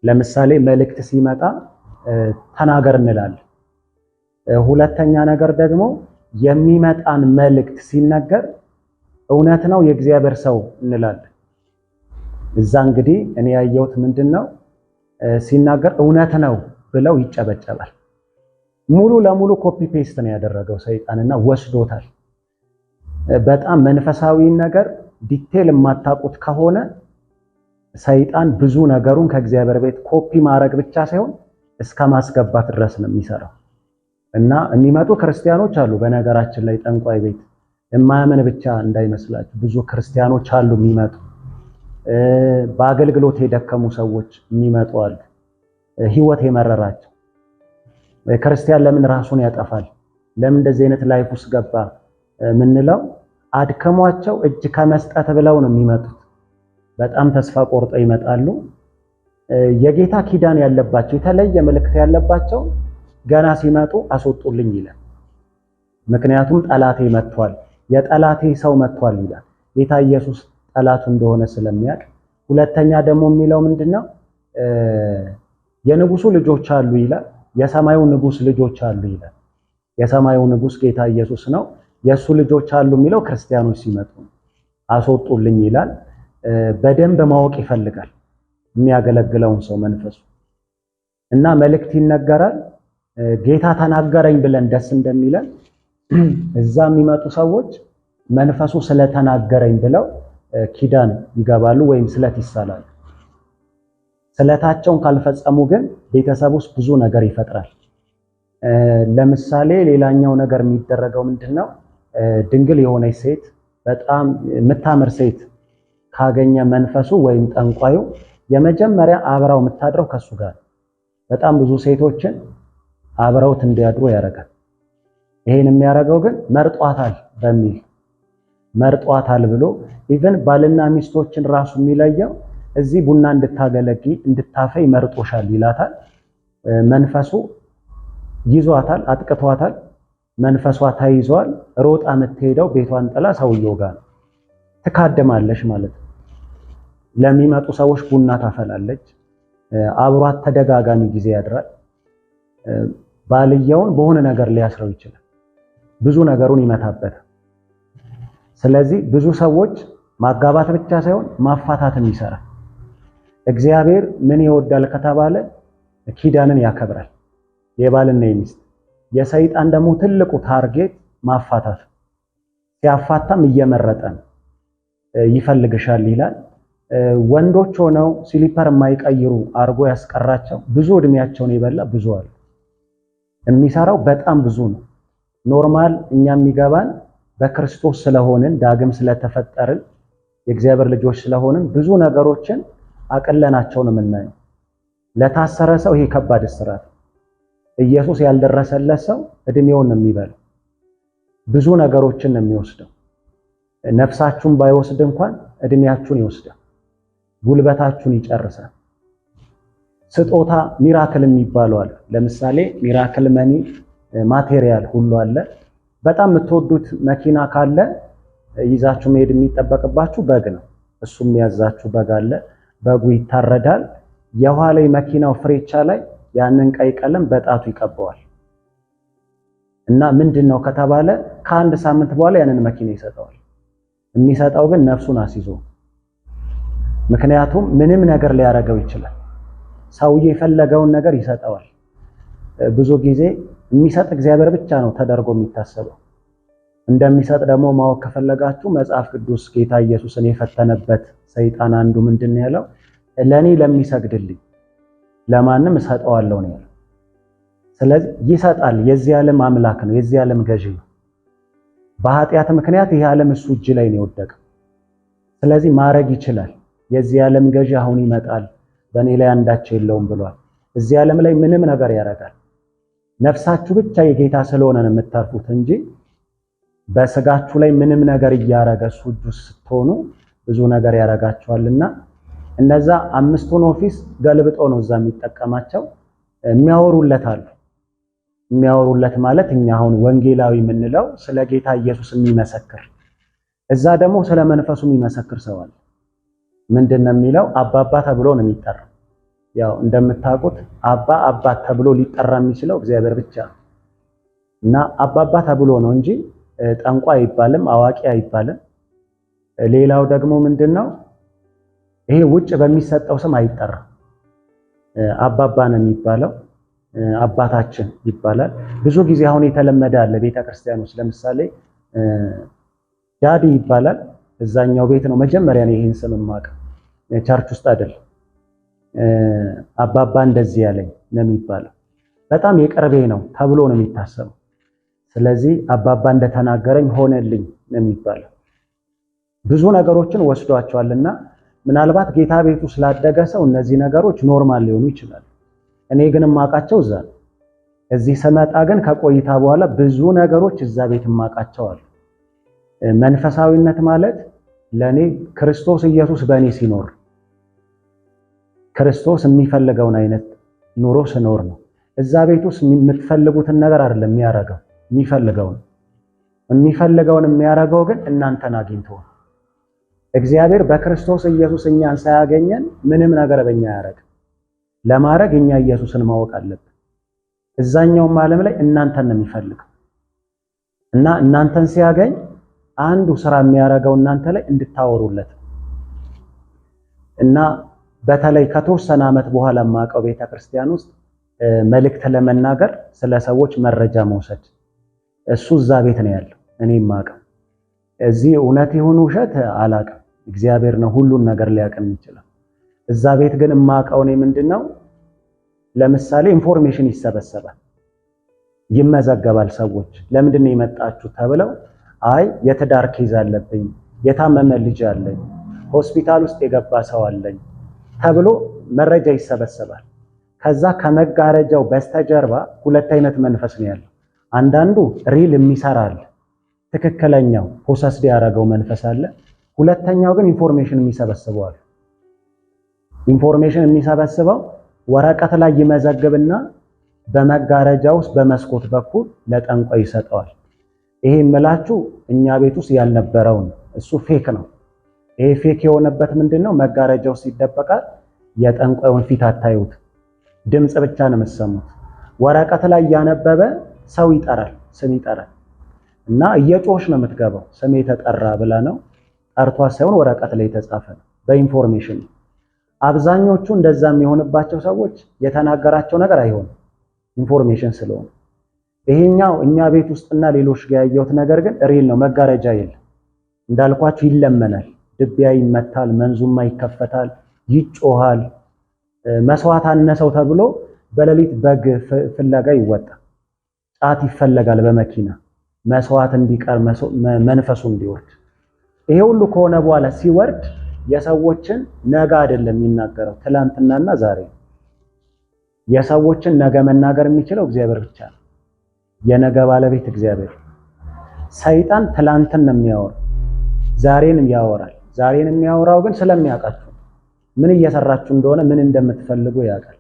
ለምሳሌ መልእክት ሲመጣ ተናገር እንላለን። ሁለተኛ ነገር ደግሞ የሚመጣን መልእክት ሲነገር እውነት ነው የእግዚአብሔር ሰው እንላለን። እዛ እንግዲህ እኔ ያየሁት ምንድነው ሲናገር እውነት ነው ብለው ይጨበጨባል። ሙሉ ለሙሉ ኮፒ ፔስት ነው ያደረገው ሰይጣንና ወስዶታል። በጣም መንፈሳዊ ነገር ዲቴል የማታውቁት ከሆነ ሰይጣን ብዙ ነገሩን ከእግዚአብሔር ቤት ኮፒ ማድረግ ብቻ ሳይሆን እስከ ማስገባት ድረስ ነው የሚሰራው። እና የሚመጡ ክርስቲያኖች አሉ። በነገራችን ላይ ጠንቋይ ቤት የማያምን ብቻ እንዳይመስላችሁ ብዙ ክርስቲያኖች አሉ የሚመጡ። በአገልግሎት የደከሙ ሰዎች የሚመጡ አሉ። ህይወት የመረራቸው ክርስቲያን ለምን ራሱን ያጠፋል? ለምን እንደዚህ አይነት ላይፍ ውስጥ ገባ? ምንለው አድከሟቸው እጅ ከመስጠት ብለው ነው የሚመጡት። በጣም ተስፋ ቆርጠው ይመጣሉ። የጌታ ኪዳን ያለባቸው የተለየ ምልክት ያለባቸው ገና ሲመጡ አስወጡልኝ ይላል። ምክንያቱም ጠላቴ መጥቷል፣ የጠላቴ ሰው መጥቷል ይላል። ጌታ ኢየሱስ ጠላቱ እንደሆነ ስለሚያውቅ። ሁለተኛ ደግሞ የሚለው ምንድነው? የንጉሱ ልጆች አሉ ይላል። የሰማዩ ንጉስ ልጆች አሉ ይላል። የሰማዩ ንጉስ ጌታ ኢየሱስ ነው። የሱ ልጆች አሉ የሚለው ክርስቲያኖች ሲመጡ አስወጡልኝ ይላል። በደንብ ማወቅ ይፈልጋል የሚያገለግለውን ሰው መንፈሱ እና መልእክት ይነገራል። ጌታ ተናገረኝ ብለን ደስ እንደሚለን እዛ የሚመጡ ሰዎች መንፈሱ ስለተናገረኝ ብለው ኪዳን ይገባሉ ወይም ስለት ይሳላሉ። ስለታቸውን ካልፈጸሙ ግን ቤተሰብ ውስጥ ብዙ ነገር ይፈጥራል። ለምሳሌ ሌላኛው ነገር የሚደረገው ምንድነው? ድንግል የሆነች ሴት በጣም የምታምር ሴት ካገኘ መንፈሱ ወይም ጠንቋዩ የመጀመሪያ አብራው የምታድረው ከሱ ጋር በጣም ብዙ ሴቶችን አብረውት እንዲያድሩ ያደርጋል። ይሄን የሚያደርገው ግን መርጧታል በሚል መርጧታል ብሎ ኢቭን ባልና ሚስቶችን ራሱ የሚለየው እዚህ ቡና እንድታገለጊ እንድታፈይ መርጦሻል ይላታል። መንፈሱ ይዟታል፣ አጥቅቷታል። መንፈሷ ተይዟል። ሮጣ የምትሄደው ቤቷን ጥላ ሰውየው ጋር ነው። ትካደማለች ማለት ነው። ለሚመጡ ሰዎች ቡና ታፈላለች። አብሯት ተደጋጋሚ ጊዜ ያድራል። ባልየውን በሆነ ነገር ሊያስረው ይችላል። ብዙ ነገሩን ይመታበታል። ስለዚህ ብዙ ሰዎች ማጋባት ብቻ ሳይሆን ማፋታትም ይሰራል። እግዚአብሔር ምን ይወዳል ከተባለ ኪዳንን ያከብራል፣ የባልና የሚስት። የሰይጣን ደግሞ ትልቁ ታርጌት ማፋታት። ሲያፋታም እየመረጠ ነው። ይፈልግሻል ይላል። ወንዶች ሆነው ሲሊፐር የማይቀይሩ አርጎ ያስቀራቸው ብዙ እድሜያቸውን የበላ ብዙ አሉ። የሚሰራው በጣም ብዙ ነው። ኖርማል እኛ የሚገባን በክርስቶስ ስለሆንን ዳግም ስለተፈጠርን የእግዚአብሔር ልጆች ስለሆንን ብዙ ነገሮችን አቅለናቸው ነው የምናየው። ለታሰረ ሰው ይሄ ከባድ እስራት፣ ኢየሱስ ያልደረሰለት ሰው እድሜውን ነው የሚበላው። ብዙ ነገሮችን ነው የሚወስደው። ነፍሳችሁን ባይወስድ እንኳን እድሜያችሁን ይወስዳል፣ ጉልበታችሁን ይጨርሳል። ስጦታ ሚራክል የሚባለው አለ። ለምሳሌ ሚራክል መኒ ማቴሪያል ሁሉ አለ። በጣም የምትወዱት መኪና ካለ ይዛችሁ መሄድ የሚጠበቅባችሁ በግ ነው። እሱም ያዛችሁ በግ አለ። በጉ ይታረዳል። የኋላ መኪናው ፍሬቻ ላይ ያንን ቀይ ቀለም በጣቱ ይቀባዋል እና ምንድነው ከተባለ ከአንድ ሳምንት በኋላ ያንን መኪና ይሰጠዋል። የሚሰጠው ግን ነፍሱን አስይዞ። ምክንያቱም ምንም ነገር ሊያረገው ይችላል። ሰውዬ የፈለገውን ነገር ይሰጠዋል። ብዙ ጊዜ የሚሰጥ እግዚአብሔር ብቻ ነው ተደርጎ የሚታሰበው። እንደሚሰጥ ደግሞ ማወቅ ከፈለጋችሁ መጽሐፍ ቅዱስ ጌታ ኢየሱስን የፈተነበት ሰይጣን አንዱ ምንድን ነው ያለው? ለኔ ለሚሰግድልኝ ለማንም እሰጠዋለሁ ነው ያለው። ስለዚህ ይሰጣል። የዚህ ዓለም አምላክ ነው፣ የዚህ ዓለም ገዢ ነው። በኃጢአት ምክንያት ይሄ ዓለም እሱ እጅ ላይ ነው የወደቀው። ስለዚህ ማረግ ይችላል። የዚህ ዓለም ገዢ አሁን ይመጣል፣ በእኔ ላይ አንዳች የለውም ብሏል። እዚህ ዓለም ላይ ምንም ነገር ያደርጋል። ነፍሳችሁ ብቻ የጌታ ስለሆነ ነው የምታርፉት እንጂ በስጋችሁ ላይ ምንም ነገር እያረገ እሱ እጁ ስትሆኑ ብዙ ነገር ያረጋችኋልና እነዛ አምስቱን ኦፊስ ገልብጦ ነው እዛ የሚጠቀማቸው። የሚያወሩለት አሉ። የሚያወሩለት ማለት እኛ አሁን ወንጌላዊ የምንለው ስለ ጌታ ኢየሱስ የሚመሰክር፣ እዛ ደግሞ ስለ መንፈሱ የሚመሰክር ሰው አለ። ምንድነው የሚለው? አባባ ተብሎ ነው የሚጠራው። ያው እንደምታውቁት አባት ተብሎ ሊጠራ የሚችለው እግዚአብሔር ብቻ እና አባባ ተብሎ ነው እንጂ ጠንቋ አይባልም፣ አዋቂ አይባልም። ሌላው ደግሞ ምንድነው? ይሄ ውጭ በሚሰጠው ስም አይጠራም። አባባ ነው የሚባለው፣ አባታችን ይባላል። ብዙ ጊዜ አሁን የተለመደ አለ ቤተክርስቲያን ውስጥ። ለምሳሌ ዳዲ ይባላል። እዛኛው ቤት ነው መጀመሪያ ነው ይሄን ስም የማውቀው፣ ቸርች ውስጥ አይደለም። አባባ እንደዚህ ያለኝ ነው የሚባለው። በጣም የቅርቤ ነው ተብሎ ነው የሚታሰበው። ስለዚህ አባባ እንደተናገረኝ ሆነልኝ ነው የሚባለው። ብዙ ነገሮችን ወስዷቸዋልና ምናልባት ጌታ ቤቱ ስላደገ ሰው እነዚህ ነገሮች ኖርማል ሊሆኑ ይችላሉ። እኔ ግን የማውቃቸው እዛ ነው። እዚህ ስመጣ ግን ከቆይታ በኋላ ብዙ ነገሮች እዛ ቤት የማውቃቸው አሉ። መንፈሳዊነት ማለት ለኔ ክርስቶስ ኢየሱስ በእኔ ሲኖር ክርስቶስ የሚፈልገውን አይነት ኑሮ ስኖር ነው። እዛ ቤት ውስጥ የምትፈልጉትን ነገር አይደለም የሚያረገው፣ የሚፈልገውን የሚያረገው ግን እናንተን አግኝቶ ነው። እግዚአብሔር በክርስቶስ ኢየሱስ እኛን ሳያገኘን ምንም ነገር በእኛ ያረግ። ለማድረግ እኛ ኢየሱስን ማወቅ አለብን። እዛኛውም ዓለም ላይ እናንተን ነው የሚፈልገው እና እናንተን ሲያገኝ አንዱ ስራ የሚያደርገው እናንተ ላይ እንድታወሩለት እና በተለይ ከተወሰነ ዓመት በኋላ ማቀው ቤተክርስቲያን ውስጥ መልእክት ለመናገር ስለ ሰዎች መረጃ መውሰድ እሱ እዛ ቤት ነው ያለው። እኔም ማቀው እዚህ እውነት ይሁን ውሸት አላቅም፣ እግዚአብሔር ነው ሁሉን ነገር ሊያቀም ይችላል። እዛ ቤት ግን ማቀው እኔ ምንድነው ለምሳሌ ኢንፎርሜሽን ይሰበሰባል፣ ይመዘገባል። ሰዎች ለምንድን ነው የመጣችሁ ተብለው አይ የትዳር ኬዝ አለብኝ፣ የታመመ ልጅ አለኝ፣ ሆስፒታል ውስጥ የገባ ሰው አለኝ ተብሎ መረጃ ይሰበሰባል። ከዛ ከመጋረጃው በስተጀርባ ሁለት አይነት መንፈስ ነው ያለው። አንዳንዱ ሪል የሚሰራ አለ፣ ትክክለኛው ፖሰስድ ያደረገው መንፈስ አለ። ሁለተኛው ግን ኢንፎርሜሽን የሚሰበስበው አለ። ኢንፎርሜሽን የሚሰበስበው ወረቀት ላይ ይመዘግብና በመጋረጃ ውስጥ በመስኮት በኩል ለጠንቋይ ይሰጠዋል። ይሄ የምላችሁ እኛ ቤት ውስጥ ያልነበረው ነው። እሱ ፌክ ነው። ይሄ ፌክ የሆነበት ምንድነው? መጋረጃው ይደበቃል። የጠንቋዩን ፊት አታዩት፣ ድምጽ ብቻ ነው የምትሰሙት። ወረቀት ላይ ያነበበ ሰው ይጠራል፣ ስም ይጠራል እና እየጮሽ ነው የምትገባው። ስሜ ተጠራ ብላ ነው ጠርቷ ሳይሆን ወረቀት ላይ የተጻፈ ነው፣ በኢንፎርሜሽን። አብዛኞቹ እንደዛ የሚሆንባቸው ሰዎች የተናገራቸው ነገር አይሆንም ኢንፎርሜሽን ስለሆነ። ይሄኛው እኛ ቤት ውስጥና ሌሎች ጋር ያየሁት ነገር ግን ሪል ነው። መጋረጃ የለም እንዳልኳችሁ፣ ይለመናል፣ ድቢያ ይመታል፣ መንዙማ ይከፈታል፣ ይጮሃል። መስዋዕት አነሰው ተብሎ በሌሊት በግ ፍለጋ ይወጣል። ጫት ይፈለጋል በመኪና መስዋዕት እንዲቀር መንፈሱ እንዲወርድ። ይሄ ሁሉ ከሆነ በኋላ ሲወርድ የሰዎችን ነገ አይደለም የሚናገረው፣ ትላንትናና ዛሬ። የሰዎችን ነገ መናገር የሚችለው እግዚአብሔር ብቻ ነው። የነገ ባለቤት እግዚአብሔር። ሰይጣን ትላንትን ነው የሚያወራው፣ ዛሬንም ያወራል። ዛሬን የሚያወራው ግን ስለሚያውቃችሁ ምን እየሰራችሁ እንደሆነ ምን እንደምትፈልጉ ያውቃል።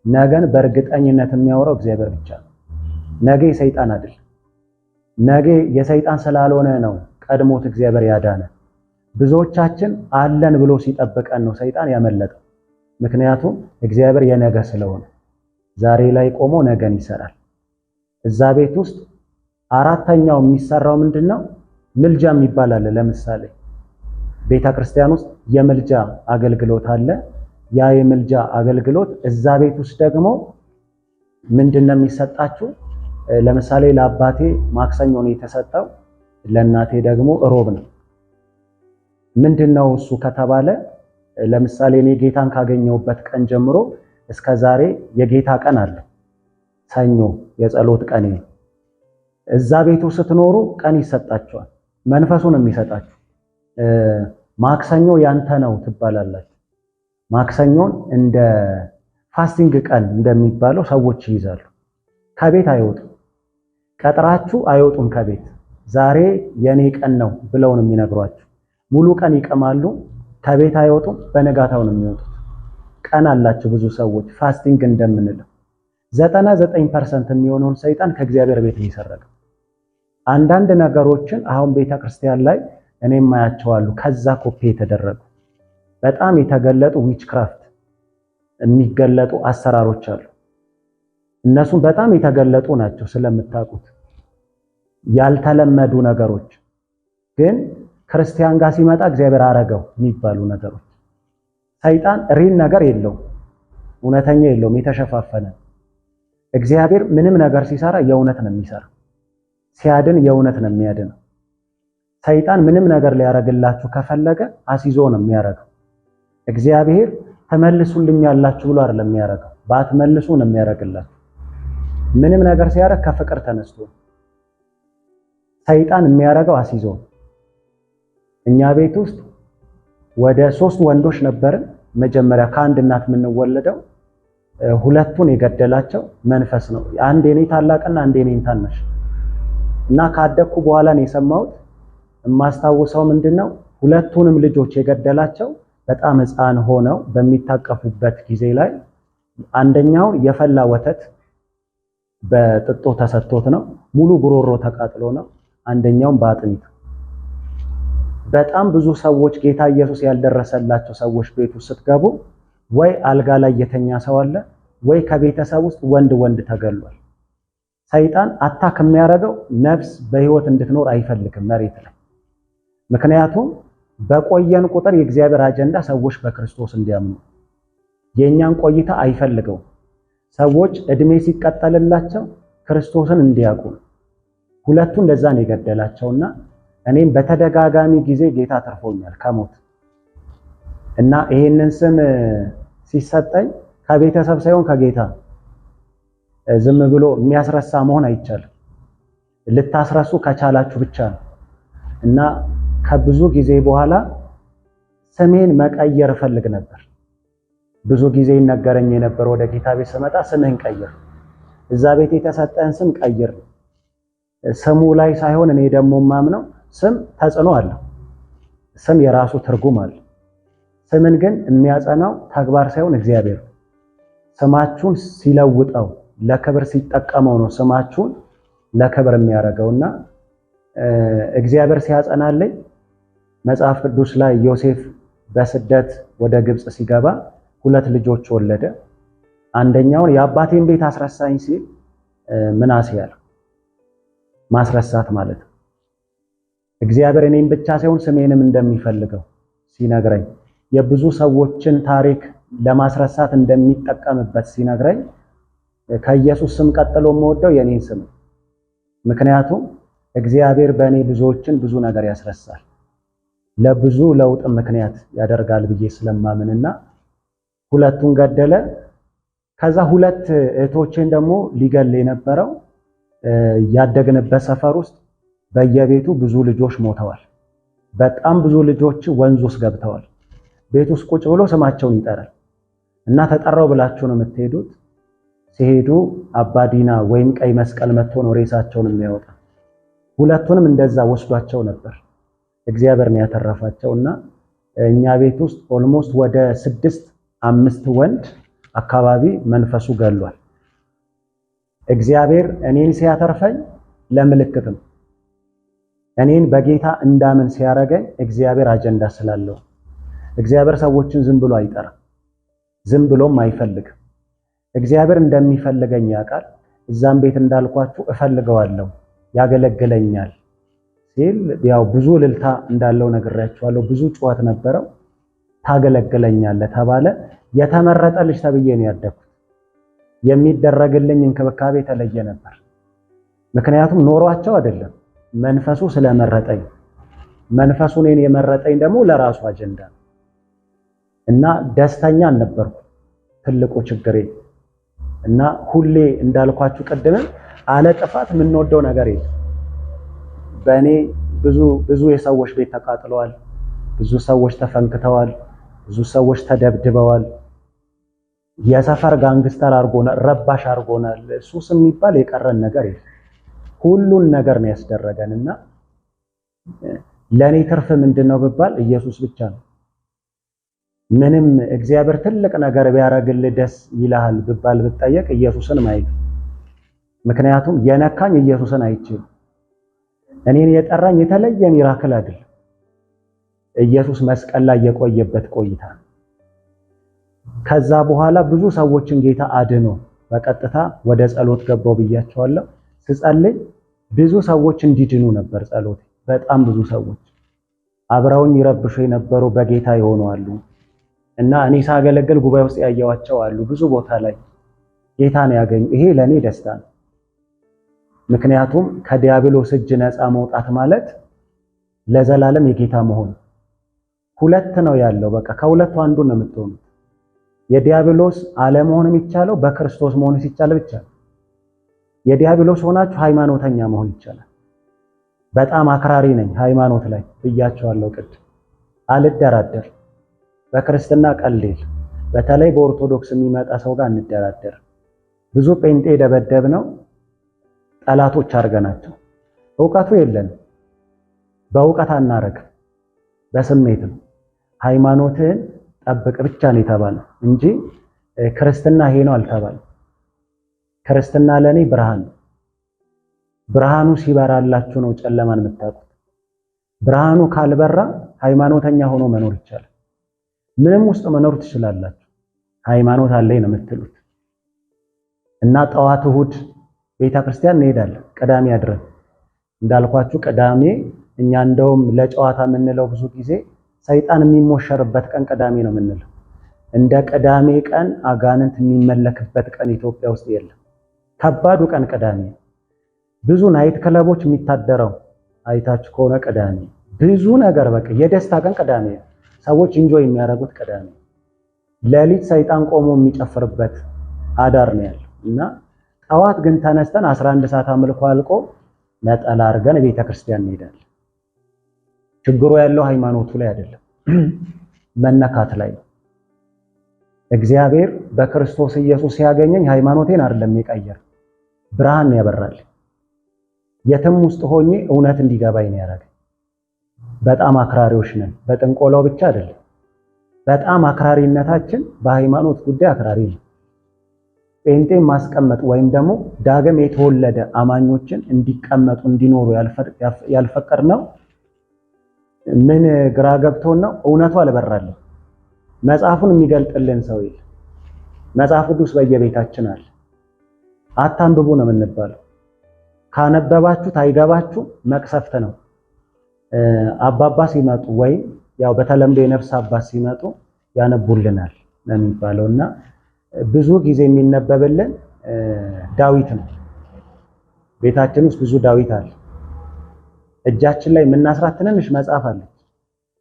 ነገን በእርግጠኝነት የሚያወራው እግዚአብሔር ብቻ ነው። ነገ የሰይጣን አይደል። ነገ የሰይጣን ስላልሆነ ነው ቀድሞት እግዚአብሔር ያዳነ። ብዙዎቻችን አለን ብሎ ሲጠብቀን ነው ሰይጣን ያመለጠው። ምክንያቱም እግዚአብሔር የነገ ስለሆነ ዛሬ ላይ ቆሞ ነገን ይሰራል። እዛ ቤት ውስጥ አራተኛው የሚሰራው ምንድነው? ምልጃ የሚባል አለ። ለምሳሌ ቤተ ክርስቲያን ውስጥ የምልጃ አገልግሎት አለ። ያ የምልጃ አገልግሎት እዛ ቤት ውስጥ ደግሞ ምንድነው የሚሰጣችሁ? ለምሳሌ ለአባቴ ማክሰኞ ነው የተሰጠው፣ ለእናቴ ደግሞ ሮብ ነው። ምንድነው እሱ ከተባለ ለምሳሌ እኔ ጌታን ካገኘሁበት ቀን ጀምሮ እስከ ዛሬ የጌታ ቀን አለ። ሰኞ የጸሎት ቀን ነው። እዛ ቤቱ ስትኖሩ ቀን ይሰጣችኋል፣ መንፈሱን የሚሰጣችሁ። ማክሰኞ ያንተ ነው ትባላላችሁ። ማክሰኞን እንደ ፋስቲንግ ቀን እንደሚባለው ሰዎች ይይዛሉ። ከቤት አይወጡም፣ ቀጥራችሁ አይወጡም ከቤት። ዛሬ የኔ ቀን ነው ብለው ነው የሚነግሯችሁ። ሙሉ ቀን ይቀማሉ፣ ከቤት አይወጡም፣ በነጋታው ነው የሚወጡት። ቀን አላቸው ብዙ ሰዎች ፋስቲንግ እንደምንለው። 99% የሚሆነውን ሰይጣን ከእግዚአብሔር ቤት ይሰረቀ። አንዳንድ ነገሮችን አሁን ቤተክርስቲያን ላይ እኔም ማያቸዋሉ ከዛ ኮፒ የተደረጉ በጣም የተገለጡ ዊችክራፍት የሚገለጡ አሰራሮች አሉ። እነሱም በጣም የተገለጡ ናቸው ስለምታውቁት። ያልተለመዱ ነገሮች ግን ክርስቲያን ጋር ሲመጣ እግዚአብሔር አረገው የሚባሉ ነገሮች። ሰይጣን ሪል ነገር የለውም፣ እውነተኛ የለውም፣ የተሸፋፈነ። እግዚአብሔር ምንም ነገር ሲሰራ የእውነት ነው የሚሰራ፣ ሲያድን የእውነት ነው የሚያድነው። ሰይጣን ምንም ነገር ሊያረግላችሁ ከፈለገ አሲዞ ነው የሚያረገው። እግዚአብሔር ተመልሱልኛላችሁ ብሎ አይደለም የሚያረገው፣ ባትመልሱ ነው የሚያረግላችሁ። ምንም ነገር ሲያረግ ከፍቅር ተነስቶ። ሰይጣን የሚያረገው አሲዞ። እኛ ቤት ውስጥ ወደ 3 ወንዶች ነበርን መጀመሪያ ከአንድ እናት የምንወለደው። ሁለቱን የገደላቸው መንፈስ ነው። አንድ የኔ ታላቅና አንድ የኔ ታናሽ እና ካደኩ በኋላ ነው የሰማሁት። የማስታውሰው ምንድነው ሁለቱንም ልጆች የገደላቸው በጣም ሕፃን ሆነው በሚታቀፉበት ጊዜ ላይ አንደኛው የፈላ ወተት በጥጦ ተሰጥቶት ነው፣ ሙሉ ጉሮሮ ተቃጥሎ ነው። አንደኛውም በአጥሚት። በጣም ብዙ ሰዎች ጌታ ኢየሱስ ያልደረሰላቸው ሰዎች ቤቱ ስትገቡ ወይ አልጋ ላይ የተኛ ሰው አለ፣ ወይ ከቤተሰብ ውስጥ ወንድ ተገሏል። ሰይጣን አታክ የሚያደርገው ነፍስ በህይወት እንድትኖር አይፈልግም መሬት ላይ። ምክንያቱም በቆየን ቁጥር የእግዚአብሔር አጀንዳ ሰዎች በክርስቶስ እንዲያምኑ የኛን ቆይታ አይፈልገው። ሰዎች እድሜ ሲቀጠልላቸው ክርስቶስን እንዲያውቁ ሁለቱ እንደዛ ነው የገደላቸውና እኔም በተደጋጋሚ ጊዜ ጌታ ተርፎኛል ከሞት እና ይሄንን ስም ሲሰጠኝ ከቤተሰብ ሳይሆን ከጌታ ዝም ብሎ የሚያስረሳ መሆን አይቻልም። ልታስረሱ ከቻላችሁ ብቻ ነው እና ከብዙ ጊዜ በኋላ ስሜን መቀየር ፈልግ ነበር። ብዙ ጊዜ ይነገረኝ የነበር ወደ ጌታ ቤት ስመጣ ስምህን ቀይር፣ እዛ ቤት የተሰጠህን ስም ቀይር። ስሙ ላይ ሳይሆን እኔ ደግሞ ማምነው ስም ተጽዕኖ አለው። ስም የራሱ ትርጉም አለ። ስምን ግን የሚያጸናው ተግባር ሳይሆን እግዚአብሔር። ስማችሁን ሲለውጠው ለክብር ሲጠቀመው ነው ስማችሁን ለክብር የሚያደርገውና እግዚአብሔር ሲያጸናልኝ መጽሐፍ ቅዱስ ላይ ዮሴፍ በስደት ወደ ግብጽ ሲገባ 2 ልጆች ወለደ። አንደኛውን የአባቴን ቤት አስረሳኝ ሲል ምናሴ ያለው ማስረሳት ማለት ነው። እግዚአብሔር እኔን ብቻ ሳይሆን ስሜንም እንደሚፈልገው ሲነግረኝ የብዙ ሰዎችን ታሪክ ለማስረሳት እንደሚጠቀምበት ሲነግረኝ ከኢየሱስ ስም ቀጥሎ የምወደው የኔን ስም። ምክንያቱም እግዚአብሔር በእኔ ብዙዎችን ብዙ ነገር ያስረሳል፣ ለብዙ ለውጥ ምክንያት ያደርጋል ብዬ ስለማምንና 2ቱን ገደለ። ከዛ 2 እህቶችን ደግሞ ሊገል የነበረው ያደግንበት ሰፈር ውስጥ በየቤቱ ብዙ ልጆች ሞተዋል። በጣም ብዙ ልጆች ወንዝ ውስጥ ገብተዋል። ቤት ውስጥ ቁጭ ብሎ ስማቸውን ይጠራል እና ተጠራው ብላችሁ ነው የምትሄዱት። ሲሄዱ አባዲና ወይም ቀይ መስቀል መጥቶ ነው ሬሳቸውን የሚያወጣ። 2ቱንም እንደዛ ወስዷቸው ነበር። እግዚአብሔር ነው ያተረፋቸውና እኛ ቤት ውስጥ ኦልሞስት ወደ 5 ወንድ አካባቢ መንፈሱ ገሏል። እግዚአብሔር እኔን ሲያተርፈኝ ለምልክት ነው። እኔን በጌታ እንዳምን ሲያረገኝ እግዚአብሔር አጀንዳ ስላለው። እግዚአብሔር ሰዎችን ዝም ብሎ አይጠራም፣ ዝም ብሎም አይፈልግም። እግዚአብሔር እንደሚፈልገኝ ያውቃል። እዛም ቤት እንዳልኳችሁ እፈልገዋለሁ፣ ያገለግለኛል ሲል ያው ብዙ እልልታ እንዳለው ነግሬያችኋለሁ። ብዙ ጩኸት ነበረው። ታገለግለኛለህ ተባለ። የተመረጠ ልጅ ተብዬ ነው ያደግኩት። የሚደረግልኝ እንክብካቤ የተለየ ነበር። ምክንያቱም ኖሯቸው አይደለም፣ መንፈሱ ስለመረጠኝ። መንፈሱ እኔን የመረጠኝ ደግሞ ለራሱ አጀንዳ እና ደስተኛ አልነበርኩ ትልቁ ችግሬ። እና ሁሌ እንዳልኳችሁ ቅድም አለ ጥፋት የምንወደው ነገር የለም። በእኔ ብዙ የሰዎች ቤት ተቃጥለዋል፣ ብዙ ሰዎች ተፈንክተዋል፣ ብዙ ሰዎች ተደብድበዋል። የሰፈር ጋንግስተር አርጎናል፣ ረባሽ አርጎናል። ሱስ የሚባል የቀረን ነገር የለም። ሁሉን ነገር ነው ያስደረገንና ለኔ ትርፍ ምንድነው ብባል ኢየሱስ ብቻ ነው። ምንም እግዚአብሔር ትልቅ ነገር ቢያረግልህ ደስ ይልሃል ብባል ብጠየቅ ኢየሱስን ማየት። ምክንያቱም የነካኝ ኢየሱስን አይችልም። እኔን የጠራኝ የተለየ ሚራክል አይደል፣ ኢየሱስ መስቀል ላይ የቆየበት ቆይታ። ከዛ በኋላ ብዙ ሰዎችን ጌታ አድኖ በቀጥታ ወደ ጸሎት ገባው ብያቸዋለሁ። ስጸልይ ብዙ ሰዎች እንዲድኑ ነበር ጸሎት። በጣም ብዙ ሰዎች አብረውኝ ይረብሹ የነበሩ በጌታ ይሆኑ አሉ እና እኔ ሳገለግል ጉባኤ ውስጥ ያየዋቸው አሉ። ብዙ ቦታ ላይ ጌታን ያገኙ። ይሄ ለኔ ደስታ ነው። ምክንያቱም ከዲያብሎስ እጅ ነፃ መውጣት ማለት ለዘላለም የጌታ መሆን። 2 ነው ያለው። በቃ ከሁለቱ አንዱ ነው የምትሆኑት። የዲያብሎስ አለመሆን የሚቻለው በክርስቶስ መሆን ሲቻል ብቻ ነው። የዲያብሎስ ሆናችሁ ሃይማኖተኛ መሆን ይቻላል። በጣም አክራሪ ነኝ ሃይማኖት ላይ ብያቸዋለሁ ቅድም። አልደራደር በክርስትና ቀልል። በተለይ በኦርቶዶክስ የሚመጣ ሰው ጋር እንደራደር። ብዙ ጴንጤ ደበደብ ነው ጠላቶች አድርገናቸው። ዕውቀቱ የለንም። በእውቀት አናረግም፣ በስሜት ነው። ሃይማኖትን ጠብቅ ብቻ ነው የተባለው እንጂ ክርስትና ይሄ ነው አልተባለም። ክርስትና ለኔ ብርሃን ነው። ብርሃኑ ሲበራላችሁ ነው ጨለማን የምታውቁት። ብርሃኑ ካልበራ ሃይማኖተኛ ሆኖ መኖር ይቻላል። ምንም ውስጥ መኖር ትችላላችሁ። ሃይማኖት አለኝ ነው የምትሉት። እና ጠዋት እሑድ ቤተክርስቲያን እንሄዳለን ቅዳሜ አድረን። እንዳልኳችሁ ቅዳሜ እኛ እንደውም ለጨዋታ የምንለው ብዙ ጊዜ ሰይጣን የሚሞሸርበት ቀን ቅዳሜ ነው የምንለው። እንደ ቅዳሜ ቀን አጋንንት የሚመለክበት ቀን ኢትዮጵያ ውስጥ የለም። ከባዱ ቀን ቅዳሜ። ብዙ ናይት ክለቦች የሚታደረው አይታችሁ ከሆነ ቅዳሜ፣ ብዙ ነገር በቃ የደስታ ቀን ቅዳሜ ነው። ሰዎች ኢንጆይ የሚያደርጉት ቅዳሜ። ሌሊት ሰይጣን ቆሞ የሚጨፍርበት አዳር ነው ያለው። እና ጠዋት ግን ተነስተን 11 ሰዓት አምልኮ አልቆ ነጠላ አድርገን ቤተክርስቲያን እንሄዳለን። ችግሩ ያለው ሃይማኖቱ ላይ አይደለም፣ መነካት ላይ ነው። እግዚአብሔር በክርስቶስ ኢየሱስ ሲያገኘኝ ሃይማኖቴን አይደለም የቀየር፣ ብርሃን ያበራል። የትም ውስጥ ሆኜ እውነት እንዲገባኝ ነው ያደረገኝ። በጣም አክራሪዎች ነን፣ በጥንቆላው ብቻ አይደለም። በጣም አክራሪነታችን በሃይማኖት ጉዳይ አክራሪ ነው። ጴንጤን ማስቀመጥ ወይም ደግሞ ዳግም የተወለደ አማኞችን እንዲቀመጡ እንዲኖሩ ያልፈቀድነው ምን ግራ ገብቶን ነው? እውነቱ አልበራልን። መጽሐፉን የሚገልጥልን ሰው የለም። መጽሐፍ ቅዱስ በየቤታችን አለ። አታንብቡ ነው የምንባለው። ካነበባችሁት አይገባችሁ መቅሰፍት ነው። አባባ ሲመጡ ወይም ያው በተለምዶ የነፍስ አባት ሲመጡ ያነቡልናል ነው የሚባለውና ብዙ ጊዜ የሚነበብልን ዳዊት ነው። ቤታችን ውስጥ ብዙ ዳዊት አለ። እጃችን ላይ የምናስራት ትንንሽ መጽሐፍ አለች።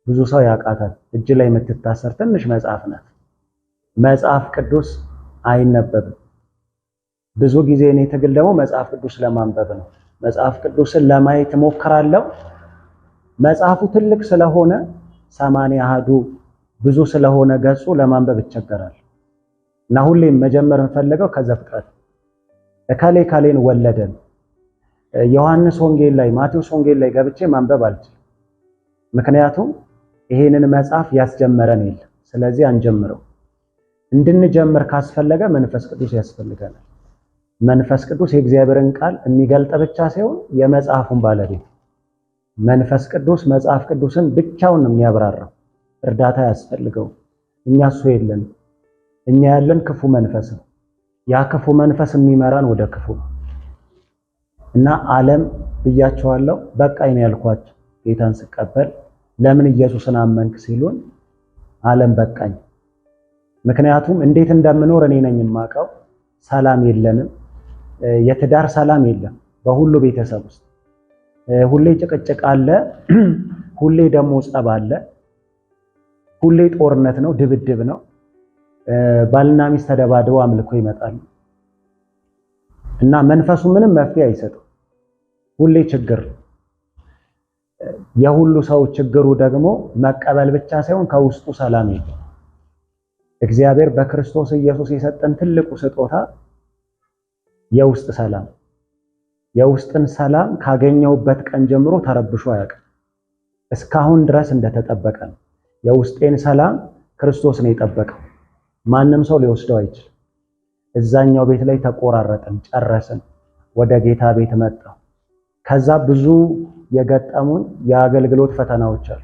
ብዙ ሰው ያውቃታል። እጅ ላይ የምትታሰር ትንሽ መጽሐፍ ናት። መጽሐፍ ቅዱስ አይነበብም። ብዙ ጊዜ እኔ ትግል ደግሞ መጽሐፍ ቅዱስ ለማንበብ ነው። መጽሐፍ ቅዱስን ለማየት እሞክራለሁ። መጽሐፉ ትልቅ ስለሆነ 80 አሃዱ ብዙ ስለሆነ ገጹ ለማንበብ ይቸገራል። እና ሁሌም መጀመር እንፈልገው ከዘፍጥረት ካሌን ወለደን ዮሐንስ ወንጌል ላይ ማቴዎስ ወንጌል ላይ ገብቼ ማንበብ አልችልም። ምክንያቱም ይሄንን መጽሐፍ ያስጀመረን የለም። ስለዚህ አንጀምረው። እንድንጀምር ካስፈለገ መንፈስ ቅዱስ ያስፈልገናል። መንፈስ ቅዱስ የእግዚአብሔርን ቃል የሚገልጥ ብቻ ሳይሆን የመጽሐፉን ባለቤት መንፈስ ቅዱስ መጽሐፍ ቅዱስን ብቻውን ነው የሚያብራራው። እርዳታ ያስፈልገው። እኛ እሱ የለን። እኛ ያለን ክፉ መንፈስ ነው። ያ ክፉ መንፈስ የሚመራን ወደ ክፉ ነው። እና ዓለም ብያቸዋለሁ በቃኝ ነው ያልኳቸው። ጌታን ስቀበል ለምን ኢየሱስን አመንክ ሲሉን ዓለም በቃኝ። ምክንያቱም እንዴት እንደምኖር እኔ ነኝ የማውቀው። ሰላም የለንም። የትዳር ሰላም የለም። በሁሉ ቤተሰብ ውስጥ ሁሌ ጭቅጭቅ አለ። ሁሌ ደግሞ ጸብ አለ። ሁሌ ጦርነት ነው፣ ድብድብ ነው። ባልና ሚስት ተደባድበው አምልኮ ይመጣሉ እና መንፈሱ ምንም መፍትሄ አይሰጥም። ሁሌ ችግር። የሁሉ ሰው ችግሩ ደግሞ መቀበል ብቻ ሳይሆን ከውስጡ ሰላም የለም። እግዚአብሔር በክርስቶስ ኢየሱስ የሰጠን ትልቁ ስጦታ የውስጥ ሰላም። የውስጥን ሰላም ካገኘውበት ቀን ጀምሮ ተረብሾ አያውቅም። እስካሁን ድረስ እንደተጠበቀ ነው። የውስጤን ሰላም ክርስቶስ ነው የጠበቀው። ማንም ሰው ሊወስደው አይችልም። እዛኛው ቤት ላይ ተቆራረጥን፣ ጨረስን። ወደ ጌታ ቤት መጣሁ። ከዛ ብዙ የገጠሙን የአገልግሎት ፈተናዎች አሉ።